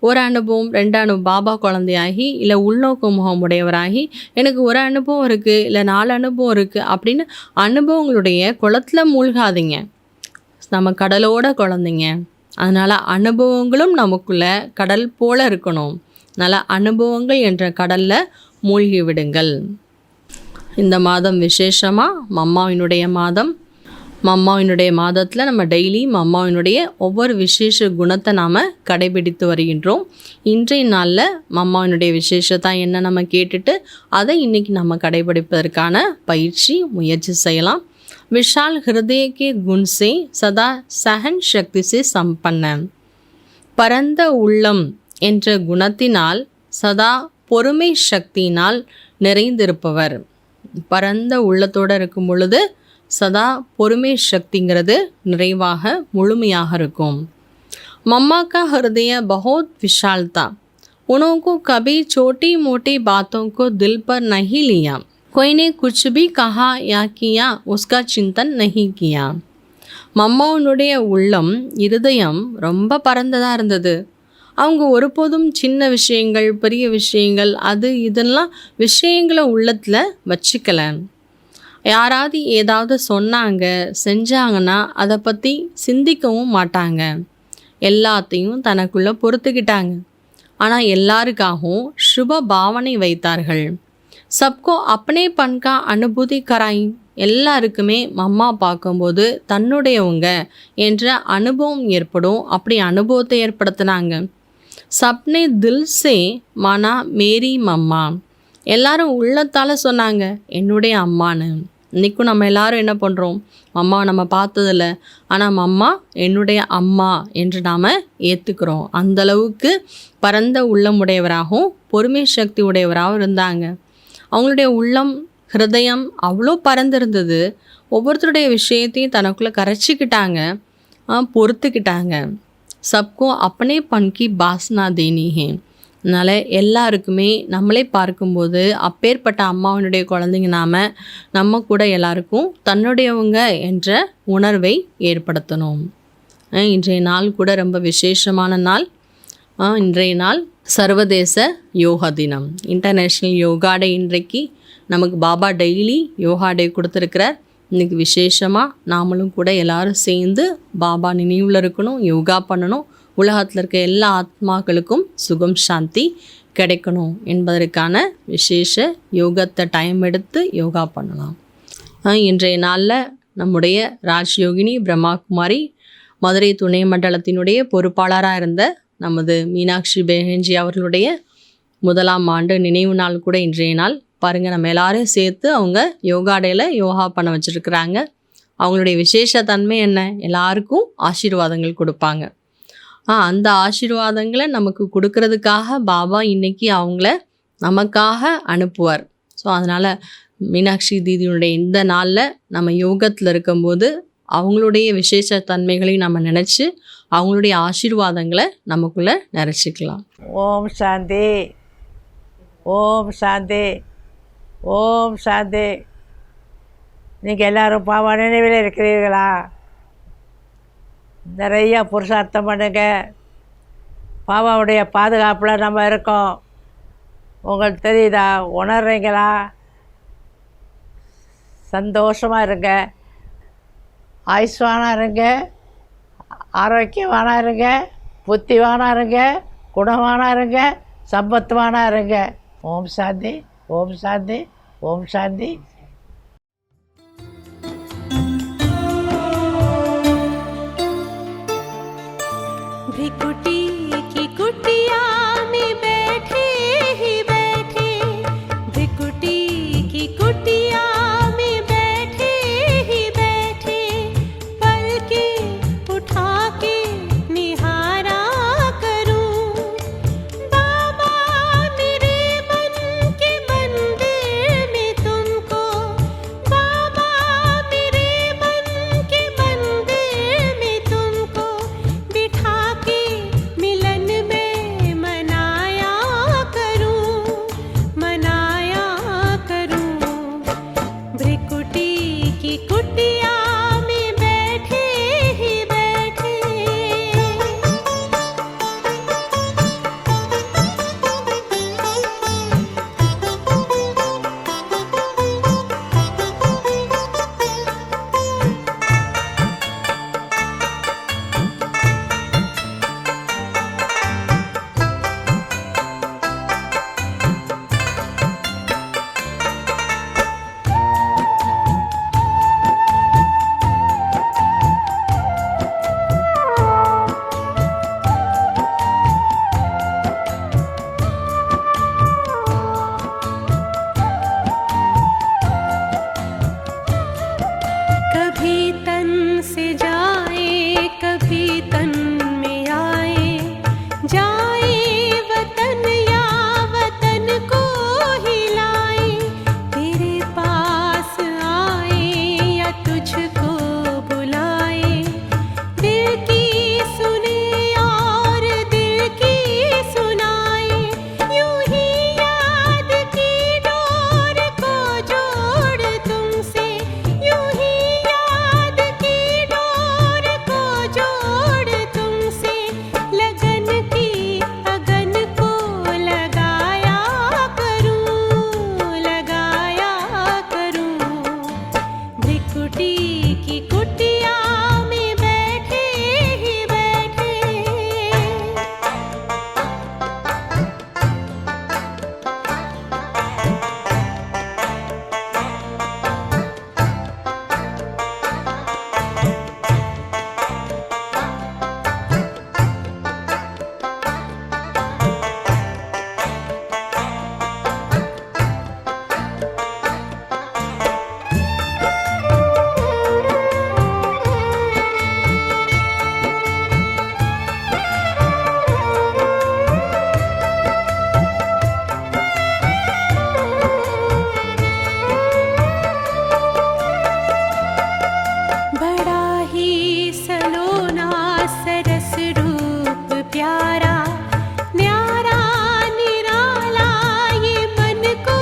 ஒரு அனுபவம் 2 அனுபவம் பாபா குழந்தையாகி இல்லை உள்நோக்கு முகம் உடையவராகி எனக்கு ஒரு அனுபவம் இருக்குது இல்லை 4 அனுபவம் இருக்குது அப்படின்னு அனுபவங்களுடைய குளத்தில் மூழ்காதீங்க. நம்ம கடலோட குழந்தைங்க. அதனால் அனுபவங்களும் நமக்குள்ள கடல் போல இருக்கணும். அதனால் அனுபவங்கள் என்ற கடலில் மூழ்கி விடுங்கள். இந்த மாதம் விசேஷமாக மம்மாவினுடைய மாதம். மம்மாவினுடைய மாதத்தில் நம்ம டெய்லி மம்மாவினுடைய ஒவ்வொரு விசேஷ குணத்தை நாம் கடைபிடித்து வருகின்றோம். இன்றைய நாளில் மம்மாவினுடைய விசேஷத்தை என்ன நம்ம கேட்டுட்டு அதை இன்றைக்கி நம்ம கடைபிடிப்பதற்கான முயற்சி செய்யலாம். விஷால் ஹிருதய கே குண் சே சதா சஹன் சக்தி சே சம்பன்ன. பரந்த உள்ளம் என்ற குணத்தினால் சதா பொறுமை சக்தியினால் நிறைந்திருப்பவர். பரந்த உள்ளத்தோடு இருக்கும் பொழுது சதா பொறுமை சக்திங்கிறது நிறைவாக முழுமையாக இருக்கும். मम्मा का हृदय बहुत विशाल था. उन्होंने कभी छोटी मोटी बातों को दिल पर नहीं लिया. कोई ने कुछ भी कहा या किया उसका चिंतन नहीं किया. மம்மாவுடைய உள்ளம் இருதயம் ரொம்ப பரந்ததாக இருந்தது. அவங்க ஒருபோதும் சின்ன விஷயங்கள் பெரிய விஷயங்கள் அது இதெல்லாம் விஷயங்களை உள்ளத்தில் வச்சுக்கல. யாராவது ஏதாவது சொன்னாங்க செஞ்சாங்கன்னா அதை பற்றி சிந்திக்கவும் மாட்டாங்க. எல்லாத்தையும் தனக்குள்ளே பொறுத்துக்கிட்டாங்க. ஆனால் எல்லாருக்காகவும் சுப பாவனை வைத்தார்கள். சப்கோ அப்பனே பன்கா அனுபூதி கராய். எல்லாருக்குமே மம்மா பார்க்கும்போது தன்னுடையவங்க என்ற அனுபவம் ஏற்படும். அப்படி அனுபவத்தை ஏற்படுத்தினாங்க. சப்னே தில் சே மானா மேரி மம்மா. எல்லாரும் உள்ளத்தால் சொன்னாங்க என்னுடைய அம்மான்னு. இன்றைக்கும் நம்ம எல்லாரும் என்ன பண்ணுறோம், அம்மாவை நம்ம பார்த்ததில்ல, ஆனால் மம்மா என்னுடைய அம்மா என்று நாம் ஏற்றுக்கிறோம். அந்தளவுக்கு பரந்த உள்ளம் உடையவராகவும் பொறுமை சக்தி உடையவராகவும் இருந்தாங்க. அவங்களுடைய உள்ளம் ஹிருதயம் அவ்வளோ பரந்திருந்தது. ஒவ்வொருத்தருடைய விஷயத்தையும் தனக்குள்ளே கரைச்சிக்கிட்டாங்க, பொறுத்துக்கிட்டாங்க. சப்கோ அப்பனே பன்கி பாஸ்னா தேனி ஹே. அதனால் எல்லாருக்குமே நம்மளே பார்க்கும்போது அப்பேற்பட்ட அம்மாவினுடைய குழந்தைங்க நம்ம கூட எல்லாருக்கும் தன்னுடையவங்க என்ற உணர்வை ஏற்படுத்தணும். இன்றைய நாள் கூட ரொம்ப விசேஷமான நாள். இன்றைய நாள் சர்வதேச யோகா தினம், இன்டர்நேஷ்னல் யோகா டே. இன்றைக்கு நமக்கு பாபா டெய்லி யோகா டே கொடுத்துருக்கிறார். இன்றைக்கி விசேஷமாக நாமளும் கூட எல்லோரும் சேர்ந்து பாபா நினைவில் இருக்கணும், யோகா பண்ணணும். உலகத்தில் இருக்க எல்லா ஆத்மாக்களுக்கும் சுகம் சாந்தி கிடைக்கணும் என்பதற்கான விசேஷ யோகத்தை டைம் எடுத்து யோகா பண்ணலாம். இன்றைய நாளில் நம்முடைய ராஜ்யோகினி பிரம்மாகுமாரி மதுரை துணை மண்டலத்தினுடைய பொறுப்பாளராக இருந்த நமது மீனாட்சி பெஹன்ஜி அவர்களுடைய 1ஆம் ஆண்டு நினைவு நாள் கூட இன்றைய நாள். பாருங்கள், நம்ம எல்லாரையும் சேர்த்து அவங்க யோகா டேயில் யோகா பண்ண வச்சுருக்குறாங்க. அவங்களுடைய விசேஷ தன்மை என்ன, எல்லாருக்கும் ஆசீர்வாதங்கள் கொடுப்பாங்க. அந்த ஆசீர்வாதங்களை நமக்கு கொடுக்கறதுக்காக பாபா இன்றைக்கி அவங்கள நமக்காக அனுப்புவார். ஸோ அதனால் மீனாட்சி தீதியுடைய இந்த நாளில் நம்ம யோகத்தில் இருக்கும்போது அவங்களுடைய விசேஷ தன்மைகளையும் நம்ம நினச்சி அவங்களுடைய ஆசீர்வாதங்களை நமக்குள்ளே நினச்சிக்கலாம். ஓம் சாந்தி, ஓம் சாந்தி, ஓம் சாந்தி. நீங்கள் எல்லோரும் பாவா நினைவில் இருக்கிறீர்களா? நிறையா புருஷார்த்தம் பண்ணுங்க. பாபாவுடைய பாதுகாப்பில் நம்ம இருக்கோம். உங்களுக்கு தெரியுதா, உணர்றீங்களா? சந்தோஷமாக இருங்க, ஆயுஷ்வானாக இருங்க, ஆரோக்கியவானாக இருங்க, புத்திவானாக இருங்க, குணவானாக இருங்க, சம்பத்துவானாக இருங்க. ஓம் சாந்தி, ஓம் சாந்தி, ஓம் சாந்தி. भ्रिकुटी की कुटिया में बैठे ही बैठे, भ्रिकुटी की कुटिया में बैठे ही बैठे, पलके उठा के निहार भिकुटी की कुटिया में बैठे ही बैठे। बड़ा ही सलोना सरस रूप प्यारा, न्यारा निराला ये मन को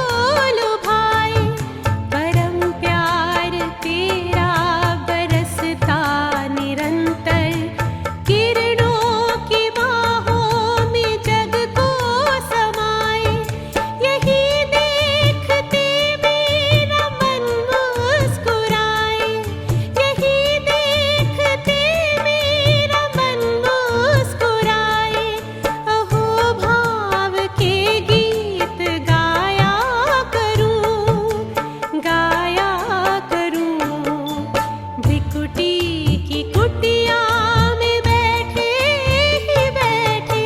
लुभाए। परम प्यार तेरा बरसता निरंतर, किरणों की बाहों में जग को समाए। यही देखते मेरा मन मुस्कुराए, यही देखते मेरा मन मुस्कुराए। अहो भाव के गीत गाया करूं, गाया करूं। भिकुटी की कुटिया में बैठे ही बैठे।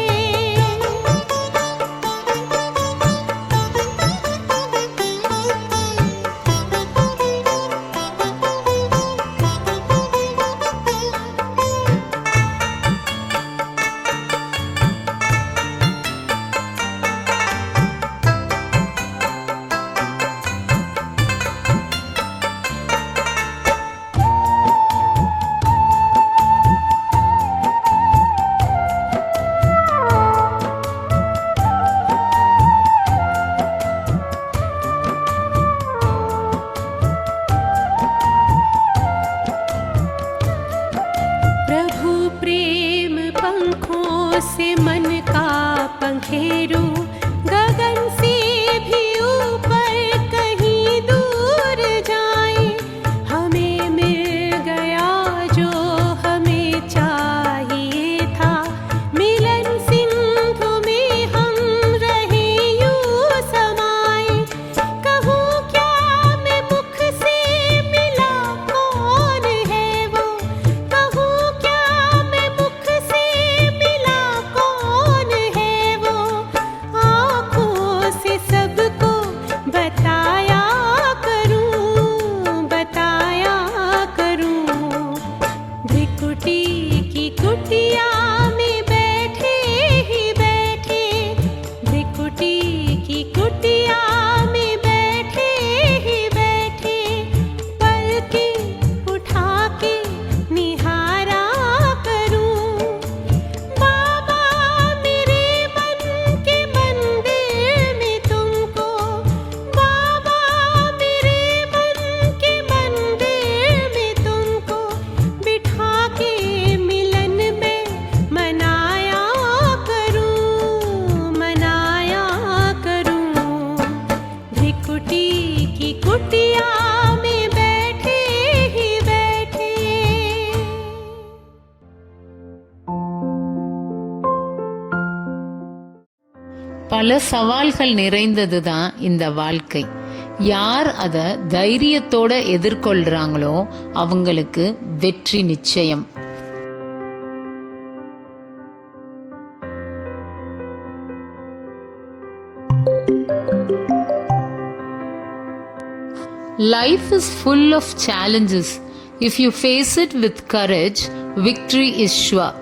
प्रभु प्रेम पंखों से मन का पंखेरू, गगन से भी ऊपर कहीं दूर जाए। हमें मिल गया जो हमें चाहिए था, मिलन सिंधु में हम रहे यूं समाए। कहूँ क्या मैं मुख से मिला कौन है वो, कहूँ क्या मैं मुख से मिला कौन है वो। आँखों से सबको बताया करूं, बताया करूं। भिकुटी की कुटिया में बैठे ही बैठे, भिकुटी की कुटिया में बैठे ही बैठे। पलकें उठा के निहारा करूं, बाबा मेरे मन के मंदिर में तुमको, बाबा मेरे मन के मंदिर में तुमको बिठा के मिलन में मनाया करूं, मनाया करूं। भिकुटी की कुटिया में बैठे ही बैठे। பல சவால்கள் நிறைந்தது தான் இந்த வாழ்க்கை. யார் அதை தைரியத்தோட எதிர்கொள்றாங்களோ அவங்களுக்கு வெற்றி நிச்சயம். Life is full of challenges. If you face it with courage, victory is sure.